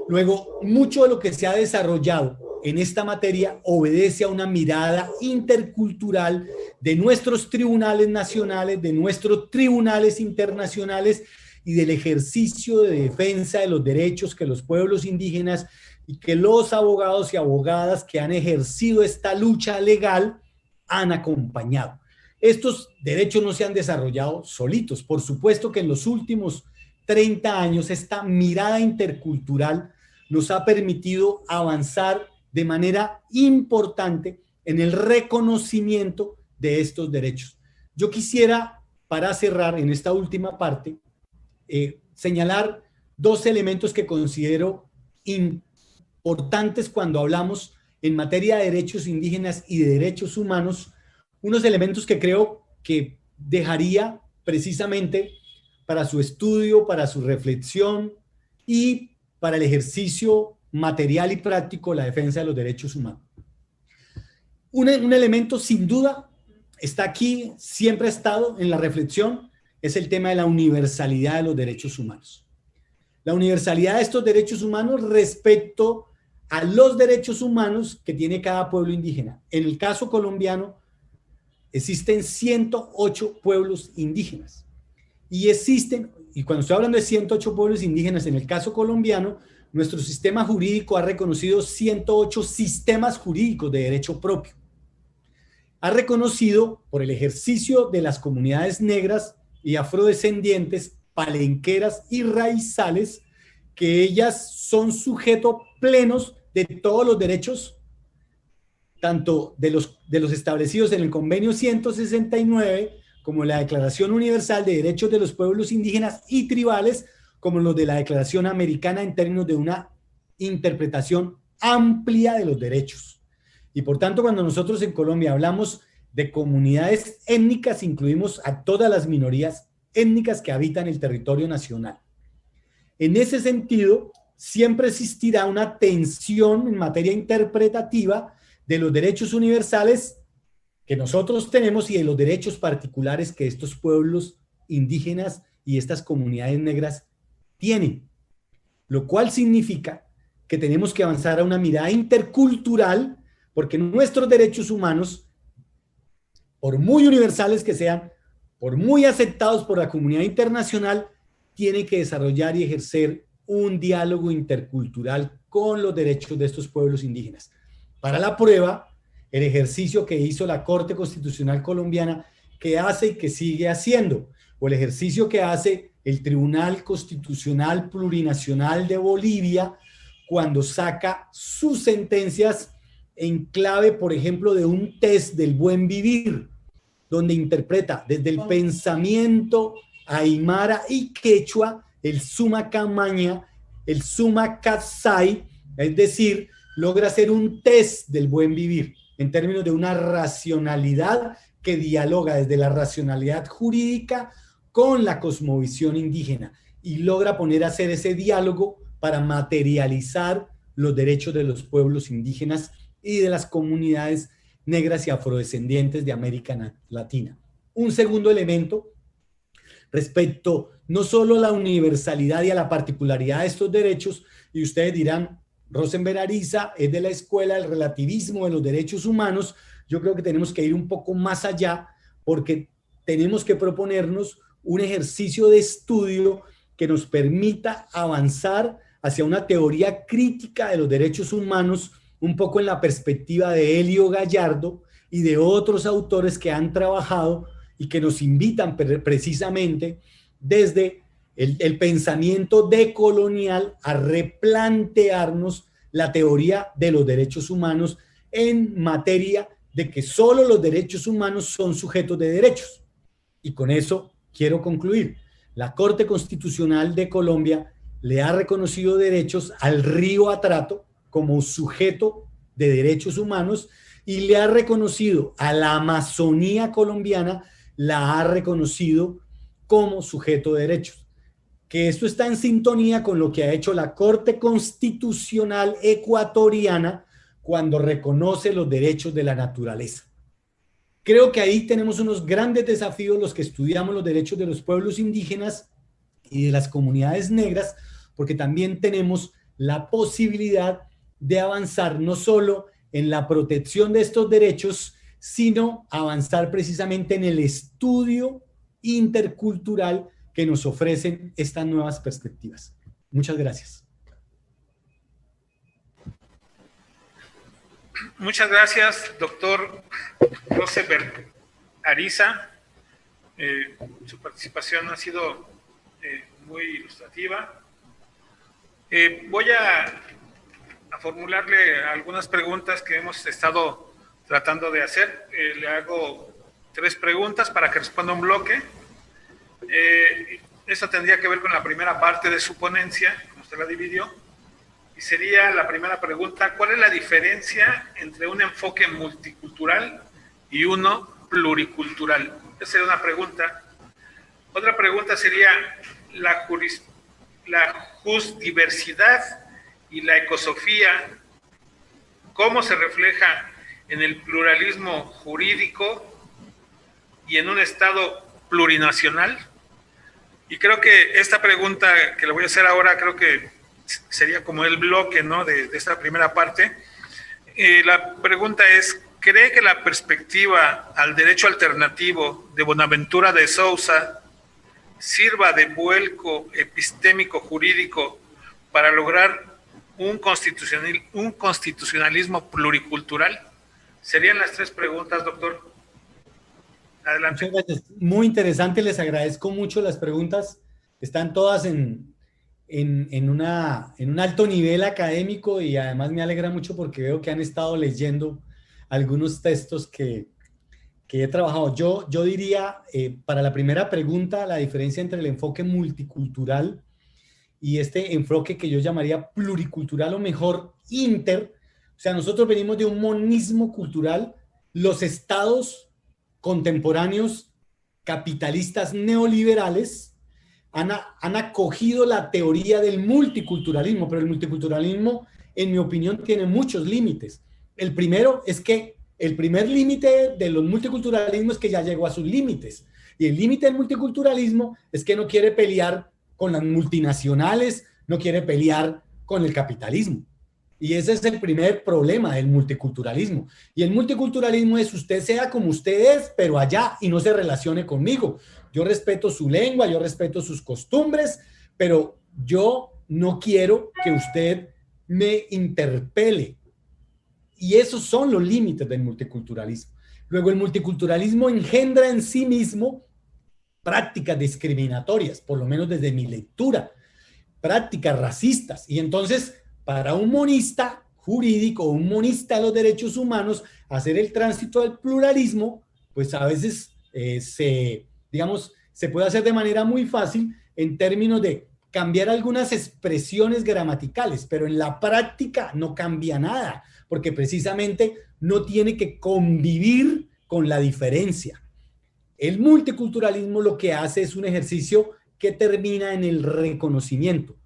Luego, mucho de lo que se ha desarrollado en esta materia obedece a una mirada intercultural de nuestros tribunales nacionales, de nuestros tribunales internacionales y del ejercicio de defensa de los derechos que los pueblos indígenas y que los abogados y abogadas que han ejercido esta lucha legal han acompañado. Estos derechos no se han desarrollado solitos. Por supuesto que en los últimos 30 años esta mirada intercultural nos ha permitido avanzar de manera importante en el reconocimiento de estos derechos. Yo quisiera, para cerrar en esta última parte, señalar dos elementos que considero importantes cuando hablamos en materia de derechos indígenas y de derechos humanos, unos elementos que creo que dejaría precisamente para su estudio, para su reflexión y para el ejercicio material y práctico de la defensa de los derechos humanos. Un elemento sin duda está aquí, siempre ha estado en la reflexión, es el tema de la universalidad de los derechos humanos. La universalidad de estos derechos humanos respecto a los derechos humanos que tiene cada pueblo indígena. En el caso colombiano, existen 108 pueblos indígenas. Y cuando estoy hablando de 108 pueblos indígenas, en el caso colombiano, nuestro sistema jurídico ha reconocido 108 sistemas jurídicos de derecho propio. Ha reconocido por el ejercicio de las comunidades negras y afrodescendientes, palenqueras y raizales, que ellas son sujetos plenos de todos los derechos, tanto de los establecidos en el Convenio 169, como la Declaración Universal de Derechos de los Pueblos Indígenas y Tribales, como los de la Declaración Americana en términos de una interpretación amplia de los derechos. Y por tanto, cuando nosotros en Colombia hablamos de comunidades étnicas, incluimos a todas las minorías étnicas que habitan el territorio nacional. En ese sentido, siempre existirá una tensión en materia interpretativa de los derechos universales que nosotros tenemos y de los derechos particulares que estos pueblos indígenas y estas comunidades negras tienen, lo cual significa que tenemos que avanzar a una mirada intercultural, porque nuestros derechos humanos por muy universales que sean, por muy aceptados por la comunidad internacional, tiene que desarrollar y ejercer un diálogo intercultural con los derechos de estos pueblos indígenas. Para la prueba, el ejercicio que hizo la Corte Constitucional Colombiana, que hace y que sigue haciendo, o el ejercicio que hace el Tribunal Constitucional Plurinacional de Bolivia, cuando saca sus sentencias en clave, por ejemplo, de un test del buen vivir, donde interpreta desde el pensamiento aymara y quechua el suma camaña, el suma katsai, es decir, logra hacer un test del buen vivir en términos de una racionalidad que dialoga desde la racionalidad jurídica con la cosmovisión indígena y logra poner a hacer ese diálogo para materializar los derechos de los pueblos indígenas y de las comunidades negras y afrodescendientes de América Latina. Un segundo elemento respecto no solo a la universalidad y a la particularidad de estos derechos, y ustedes dirán, Rosenberg Ariza es de la escuela del relativismo de los derechos humanos. Yo creo que tenemos que ir un poco más allá porque tenemos que proponernos un ejercicio de estudio que nos permita avanzar hacia una teoría crítica de los derechos humanos, un poco en la perspectiva de Elio Gallardo y de otros autores que han trabajado y que nos invitan precisamente desde el pensamiento decolonial a replantearnos la teoría de los derechos humanos en materia de que solo los derechos humanos son sujetos de derechos. Y con eso quiero concluir. La Corte Constitucional de Colombia le ha reconocido derechos al río Atrato como sujeto de derechos humanos y le ha reconocido a la Amazonía colombiana, la ha reconocido como sujeto de derechos. Que esto está en sintonía con lo que ha hecho la Corte Constitucional ecuatoriana cuando reconoce los derechos de la naturaleza. Creo que ahí tenemos unos grandes desafíos los que estudiamos los derechos de los pueblos indígenas y de las comunidades negras, porque también tenemos la posibilidad de avanzar no solo en la protección de estos derechos, sino avanzar precisamente en el estudio intercultural que nos ofrecen estas nuevas perspectivas. Muchas gracias. Muchas gracias, doctor Rosenberg Ariza. Su participación ha sido muy ilustrativa. Voy a formularle algunas preguntas que hemos estado tratando de hacer. Le hago 3 preguntas para que responda un bloque. Eso tendría que ver con la primera parte de su ponencia, como usted la dividió, y sería la primera pregunta: ¿cuál es la diferencia entre un enfoque multicultural y uno pluricultural? Esa sería una pregunta. Otra pregunta sería la justdiversidad y la ecosofía, ¿cómo se refleja en el pluralismo jurídico y en un Estado plurinacional? Y creo que esta pregunta que le voy a hacer ahora, creo que sería como el bloque, ¿no?, de esta primera parte. La pregunta es: ¿cree que la perspectiva al derecho alternativo de Bonaventura de Sousa sirva de vuelco epistémico jurídico para lograr un constitucionalismo pluricultural? Serían las 3 preguntas, doctor. Adelante. Muchas gracias. Muy interesante, les agradezco mucho las preguntas. Están todas en un alto nivel académico y además me alegra mucho porque veo que han estado leyendo algunos textos que he trabajado. Yo diría, para la primera pregunta, la diferencia entre el enfoque multicultural y este enfoque que yo llamaría pluricultural o mejor inter. O sea, nosotros venimos de un monismo cultural. Los estados contemporáneos capitalistas neoliberales han acogido la teoría del multiculturalismo, pero el multiculturalismo, en mi opinión, tiene muchos límites. El primero es que el primer límite de los multiculturalismos es que ya llegó a sus límites. Y el límite del multiculturalismo es que no quiere pelear con las multinacionales, no quiere pelear con el capitalismo. Y ese es el primer problema del multiculturalismo. Y el multiculturalismo es usted sea como usted es, pero allá y no se relacione conmigo. Yo respeto su lengua, yo respeto sus costumbres, pero yo no quiero que usted me interpele. Y esos son los límites del multiculturalismo. Luego, el multiculturalismo engendra en sí mismo prácticas discriminatorias, por lo menos desde mi lectura, prácticas racistas. Y entonces, para un monista jurídico, un monista de los derechos humanos, hacer el tránsito al pluralismo, pues a veces se puede hacer de manera muy fácil en términos de cambiar algunas expresiones gramaticales, pero en la práctica no cambia nada, porque precisamente no tiene que convivir con la diferencia. El multiculturalismo lo que hace es un ejercicio que termina en el reconocimiento.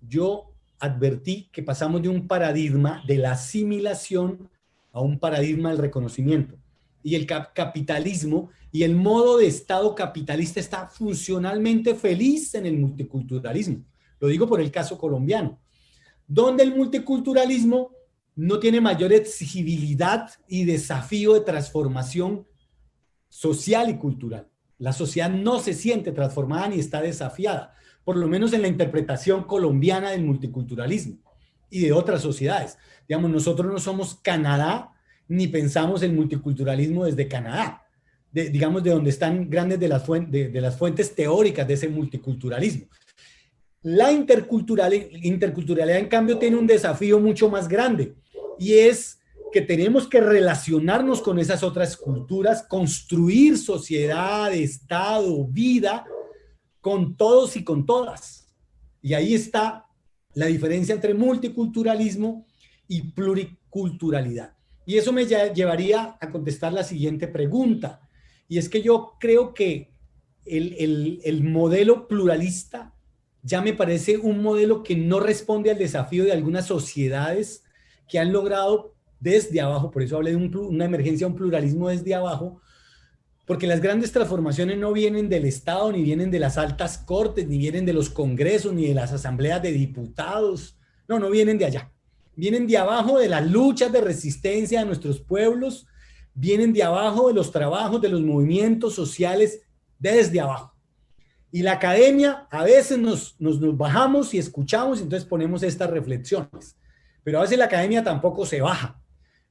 Yo advertí que pasamos de un paradigma de la asimilación a un paradigma del reconocimiento. Y el capitalismo y el modo de Estado capitalista está funcionalmente feliz en el multiculturalismo. Lo digo por el caso colombiano, donde el multiculturalismo no tiene mayor exigibilidad y desafío de transformación social y cultural. La sociedad no se siente transformada ni está desafiada, por lo menos en la interpretación colombiana del multiculturalismo y de otras sociedades. Digamos, nosotros no somos Canadá ni pensamos el multiculturalismo desde Canadá, digamos, de donde están grandes de las fuentes teóricas de ese multiculturalismo. La interculturalidad, en cambio, tiene un desafío mucho más grande y es que tenemos que relacionarnos con esas otras culturas, construir sociedad, Estado, vida, con todos y con todas. Y ahí está la diferencia entre multiculturalismo y pluriculturalidad. Y eso me llevaría a contestar la siguiente pregunta. Y es que yo creo que el modelo pluralista ya me parece un modelo que no responde al desafío de algunas sociedades que han logrado desde abajo, por eso hablé de una emergencia, un pluralismo desde abajo, porque las grandes transformaciones no vienen del Estado, ni vienen de las altas cortes, ni vienen de los congresos, ni de las asambleas de diputados, no vienen de allá, vienen de abajo de las luchas de resistencia de nuestros pueblos, vienen de abajo de los trabajos, de los movimientos sociales, desde abajo. Y la academia, a veces nos bajamos y escuchamos, y entonces ponemos estas reflexiones, pero a veces la academia tampoco se baja.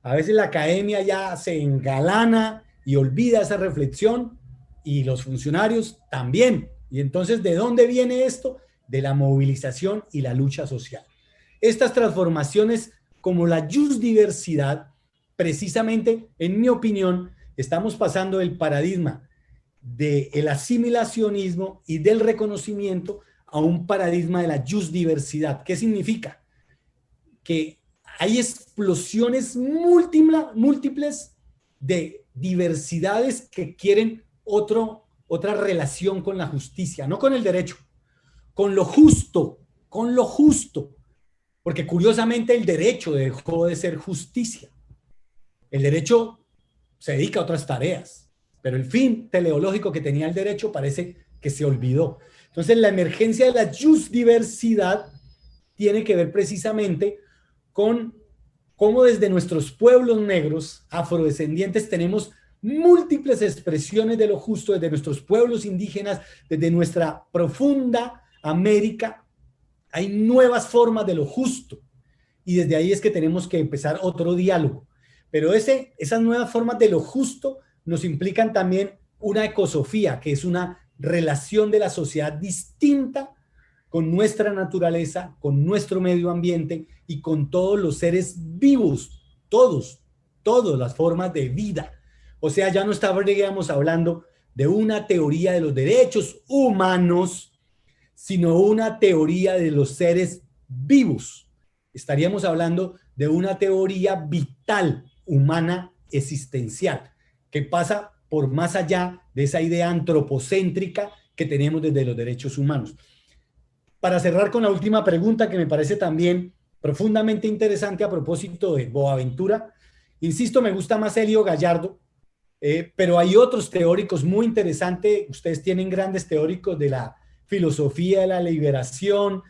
A veces la academia ya se engalana y olvida esa reflexión y los funcionarios también. Y entonces, ¿de dónde viene esto? De la movilización y la lucha social. Estas transformaciones como la justdiversidad, precisamente, en mi opinión, estamos pasando del paradigma del asimilacionismo y del reconocimiento a un paradigma de la justdiversidad. ¿Qué significa? Que hay explosiones múltiples de diversidades que quieren otra relación con la justicia, no con el derecho, con lo justo, porque curiosamente el derecho dejó de ser justicia. El derecho se dedica a otras tareas, pero el fin teleológico que tenía el derecho parece que se olvidó. Entonces, la emergencia de la justdiversidad tiene que ver precisamente con cómo desde nuestros pueblos negros, afrodescendientes, tenemos múltiples expresiones de lo justo, desde nuestros pueblos indígenas, desde nuestra profunda América, hay nuevas formas de lo justo. Y desde ahí es que tenemos que empezar otro diálogo. Pero esas nuevas formas de lo justo nos implican también una ecosofía, que es una relación de la sociedad distinta con nuestra naturaleza, con nuestro medio ambiente y con todos los seres vivos, todas las formas de vida. O sea, ya no estaríamos hablando de una teoría de los derechos humanos, sino una teoría de los seres vivos. Estaríamos hablando de una teoría vital, humana, existencial, que pasa por más allá de esa idea antropocéntrica que tenemos desde los derechos humanos. Para cerrar con la última pregunta, que me parece también profundamente interesante a propósito de Boaventura, insisto, me gusta más Elio Gallardo, pero hay otros teóricos muy interesantes. Ustedes tienen grandes teóricos de la filosofía de la liberación.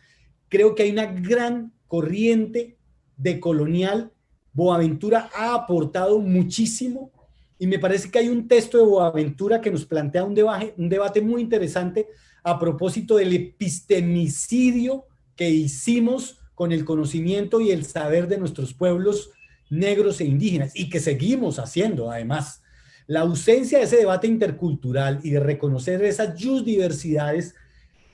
Creo que hay una gran corriente decolonial, Boaventura ha aportado muchísimo y me parece que hay un texto de Boaventura que nos plantea un debate muy interesante a propósito del epistemicidio que hicimos con el conocimiento y el saber de nuestros pueblos negros e indígenas y que seguimos haciendo además. La ausencia de ese debate intercultural y de reconocer esas diversidades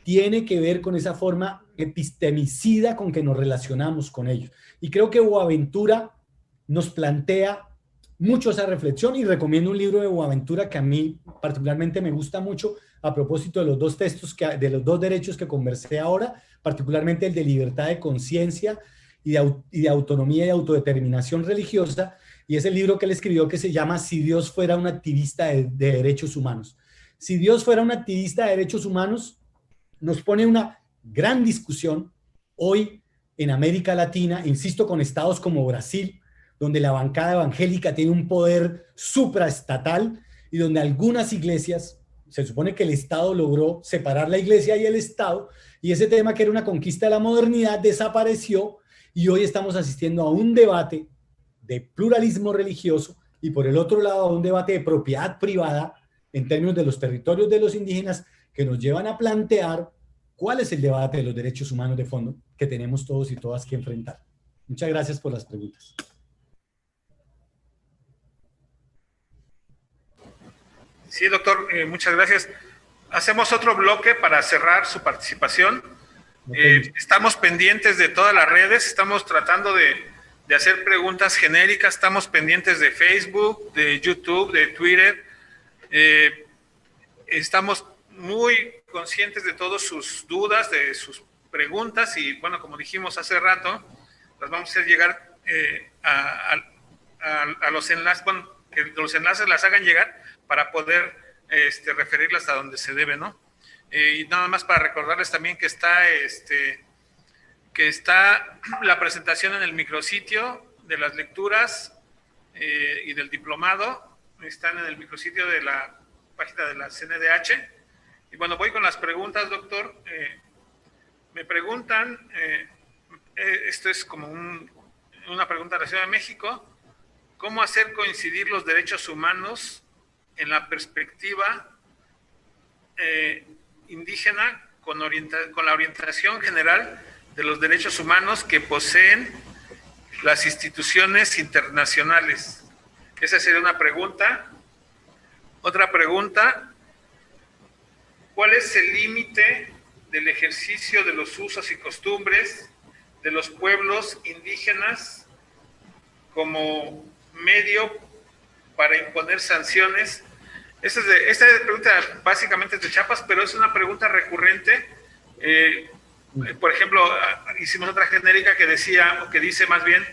tiene que ver con esa forma epistemicida con que nos relacionamos con ellos. Y creo que Boaventura nos plantea mucho esa reflexión y recomiendo un libro de Boaventura que a mí particularmente me gusta mucho a propósito de los dos textos, de los dos derechos que conversé ahora, particularmente el de libertad de conciencia y de autonomía y autodeterminación religiosa, y es el libro que él escribió que se llama Si Dios fuera un activista de derechos humanos. Si Dios fuera un activista de derechos humanos, nos pone una gran discusión hoy en América Latina, insisto, con estados como Brasil, donde la bancada evangélica tiene un poder supraestatal y donde algunas iglesias, se supone que el Estado logró separar la iglesia y el Estado, y ese tema que era una conquista de la modernidad desapareció, y hoy estamos asistiendo a un debate de pluralismo religioso y por el otro lado a un debate de propiedad privada en términos de los territorios de los indígenas que nos llevan a plantear cuál es el debate de los derechos humanos de fondo que tenemos todos y todas que enfrentar. Muchas gracias por las preguntas. Sí, doctor, muchas gracias. Hacemos otro bloque para cerrar su participación. Estamos pendientes de todas las redes, estamos tratando de hacer preguntas genéricas, estamos pendientes de Facebook, de YouTube, de Twitter. Estamos muy conscientes de todas sus dudas, de sus preguntas y, bueno, como dijimos hace rato, las vamos a hacer llegar a los enlaces, bueno, que los enlaces las hagan llegar para poder referirlas a donde se debe, ¿no? Y nada más para recordarles también que está la presentación en el micrositio de las lecturas y del diplomado, están en el micrositio de la página de la CNDH. Y bueno, voy con las preguntas, doctor. Me preguntan, esto es como una pregunta de la Ciudad de México, ¿cómo hacer coincidir los derechos humanos en la perspectiva indígena con la orientación general de los derechos humanos que poseen las instituciones internacionales? Esa sería una pregunta. Otra pregunta, ¿cuál es el límite del ejercicio de los usos y costumbres de los pueblos indígenas como medio para imponer sanciones? Esta pregunta básicamente es de Chiapas, pero es una pregunta recurrente. Por ejemplo, hicimos otra genérica que decía, o que dice más bien,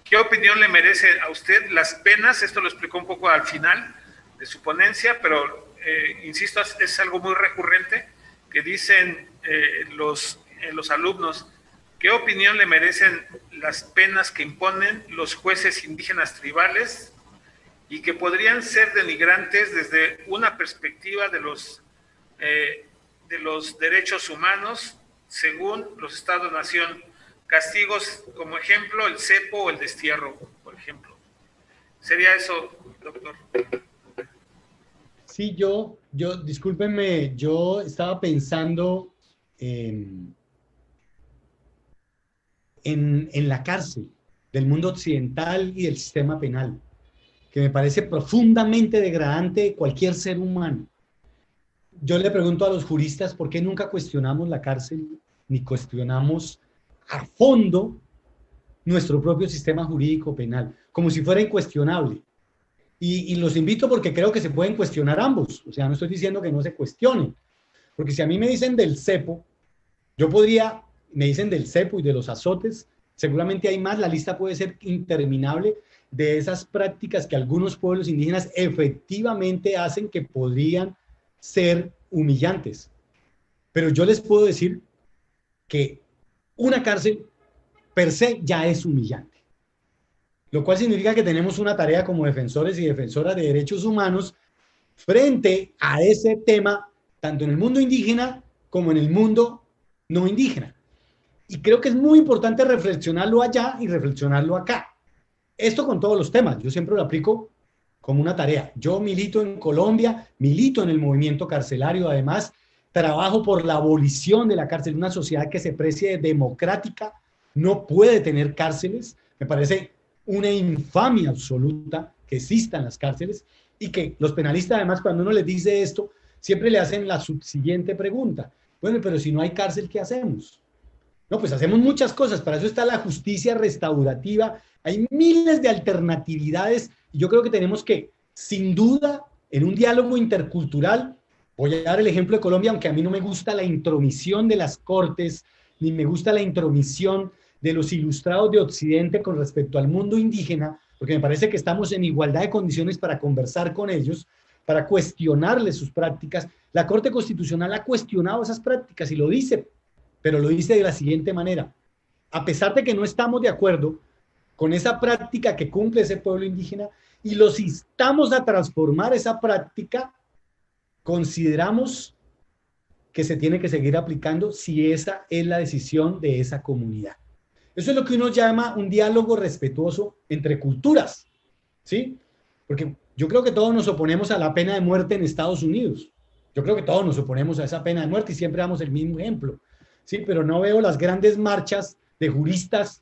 ¿qué opinión le merece a usted las penas? Esto lo explicó un poco al final de su ponencia, pero insisto, es algo muy recurrente que dicen los alumnos, ¿qué opinión le merecen las penas que imponen los jueces indígenas tribales y que podrían ser denigrantes desde una perspectiva de los derechos humanos según los estados-nación? Castigos como ejemplo, el cepo o el destierro, por ejemplo. ¿Sería eso, doctor? Sí, discúlpenme, yo estaba pensando en la cárcel del mundo occidental y del sistema penal, que me parece profundamente degradante de cualquier ser humano. Yo le pregunto a los juristas por qué nunca cuestionamos la cárcel, ni cuestionamos a fondo nuestro propio sistema jurídico penal, como si fuera incuestionable. Y los invito porque creo que se pueden cuestionar ambos. O sea, no estoy diciendo que no se cuestionen. Porque si a mí me dicen del cepo, me dicen del cepo y de los azotes, seguramente hay más, la lista puede ser interminable de esas prácticas que algunos pueblos indígenas efectivamente hacen que podrían ser humillantes. Pero yo les puedo decir que una cárcel per se ya es humillante. Lo cual significa que tenemos una tarea como defensores y defensoras de derechos humanos frente a ese tema, tanto en el mundo indígena como en el mundo no indígena. Y creo que es muy importante reflexionarlo allá y reflexionarlo acá. Esto con todos los temas, yo siempre lo aplico como una tarea. Yo milito en Colombia, milito en el movimiento carcelario, además, trabajo por la abolición de la cárcel. Una sociedad que se precie democrática no puede tener cárceles. Me parece una infamia absoluta que existan las cárceles y que los penalistas, además, cuando uno les dice esto, siempre le hacen la subsiguiente pregunta. Bueno, pero si no hay cárcel, ¿qué hacemos? No, pues hacemos muchas cosas. Para eso está la justicia restaurativa. Hay miles de alternatividades y yo creo que tenemos que, sin duda, en un diálogo intercultural, voy a dar el ejemplo de Colombia, aunque a mí no me gusta la intromisión de las cortes, ni me gusta la intromisión de los ilustrados de Occidente con respecto al mundo indígena, porque me parece que estamos en igualdad de condiciones para conversar con ellos, para cuestionarles sus prácticas. La Corte Constitucional ha cuestionado esas prácticas y lo dice, pero lo dice de la siguiente manera. A pesar de que no estamos de acuerdo con esa práctica que cumple ese pueblo indígena y los instamos a transformar esa práctica, consideramos que se tiene que seguir aplicando si esa es la decisión de esa comunidad. Eso es lo que uno llama un diálogo respetuoso entre culturas, ¿sí? Porque yo creo que todos nos oponemos a la pena de muerte en Estados Unidos. Yo creo que todos nos oponemos a esa pena de muerte y siempre damos el mismo ejemplo, ¿sí? Pero no veo las grandes marchas de juristas,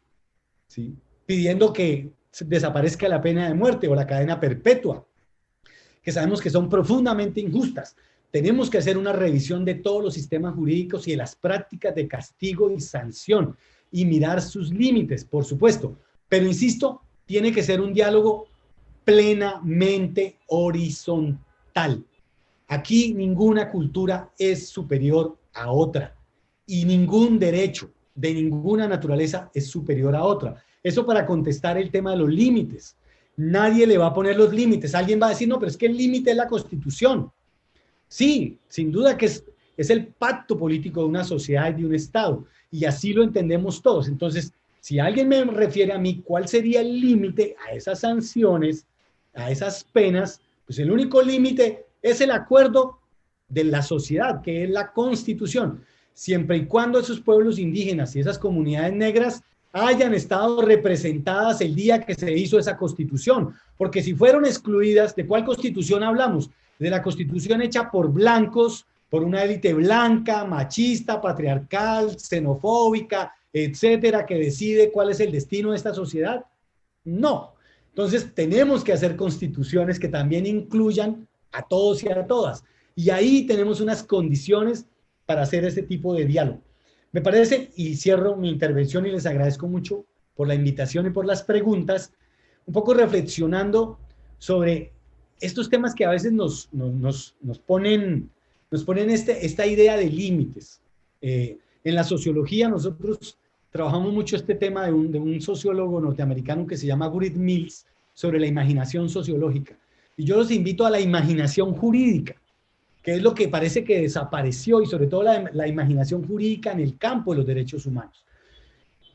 ¿sí?, pidiendo que desaparezca la pena de muerte o la cadena perpetua, que sabemos que son profundamente injustas. Tenemos que hacer una revisión de todos los sistemas jurídicos y de las prácticas de castigo y sanción y mirar sus límites, por supuesto. Pero insisto, tiene que ser un diálogo plenamente horizontal. Aquí ninguna cultura es superior a otra y ningún derecho de ninguna naturaleza es superior a otra. Eso para contestar el tema de los límites. Nadie le va a poner los límites. Alguien va a decir, no, pero es que el límite es la Constitución. Sí, sin duda que es el pacto político de una sociedad y de un Estado, y así lo entendemos todos. Entonces, si alguien me refiere a mí cuál sería el límite a esas sanciones, a esas penas, pues el único límite es el acuerdo de la sociedad, que es la Constitución, siempre y cuando esos pueblos indígenas y esas comunidades negras hayan estado representadas el día que se hizo esa Constitución, porque si fueron excluidas, ¿de cuál Constitución hablamos? De la Constitución hecha por blancos, por una élite blanca, machista, patriarcal, xenofóbica, etcétera, que decide cuál es el destino de esta sociedad. No. Entonces tenemos que hacer constituciones que también incluyan a todos y a todas. Y ahí tenemos unas condiciones para hacer ese tipo de diálogo. Me parece, y cierro mi intervención y les agradezco mucho por la invitación y por las preguntas, un poco reflexionando sobre estos temas que a veces nos ponen esta idea de límites. En la sociología nosotros trabajamos mucho este tema de un sociólogo norteamericano que se llama Guritt Mills sobre la imaginación sociológica. Y yo los invito a la imaginación jurídica, que es lo que parece que desapareció, y sobre todo la imaginación jurídica en el campo de los derechos humanos.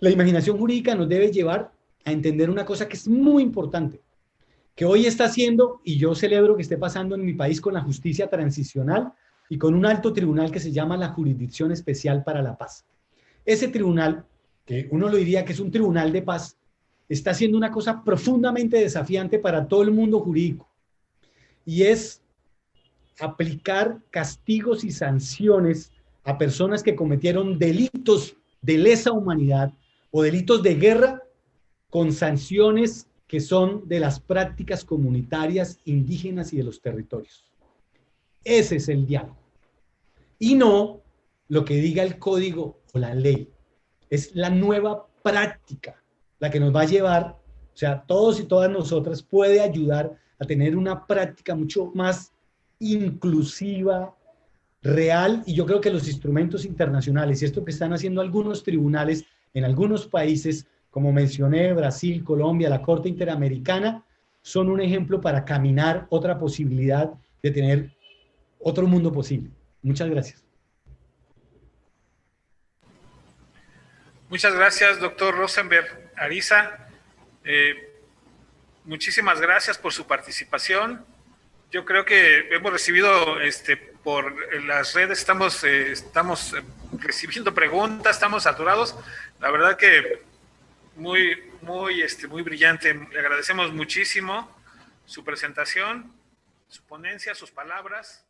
La imaginación jurídica nos debe llevar a entender una cosa que es muy importante, que hoy está haciendo, y yo celebro que esté pasando en mi país con la justicia transicional y con un alto tribunal que se llama la Jurisdicción Especial para la Paz. Ese tribunal, que uno lo diría que es un tribunal de paz, está haciendo una cosa profundamente desafiante para todo el mundo jurídico, y es aplicar castigos y sanciones a personas que cometieron delitos de lesa humanidad o delitos de guerra con sanciones que son de las prácticas comunitarias indígenas y de los territorios. Ese es el diálogo. Y no lo que diga el código o la ley. Es la nueva práctica la que nos va a llevar, o sea, todos y todas nosotras puede ayudar a tener una práctica mucho más inclusiva, real, y yo creo que los instrumentos internacionales y esto que están haciendo algunos tribunales en algunos países, como mencioné, Brasil, Colombia, la Corte Interamericana, son un ejemplo para caminar otra posibilidad de tener otro mundo posible. Muchas gracias. Muchas gracias, doctor Rosenberg Ariza. Muchísimas gracias por su participación. Yo creo que hemos recibido por las redes, estamos recibiendo preguntas, estamos saturados. La verdad que muy brillante. Le agradecemos muchísimo su presentación, su ponencia, sus palabras.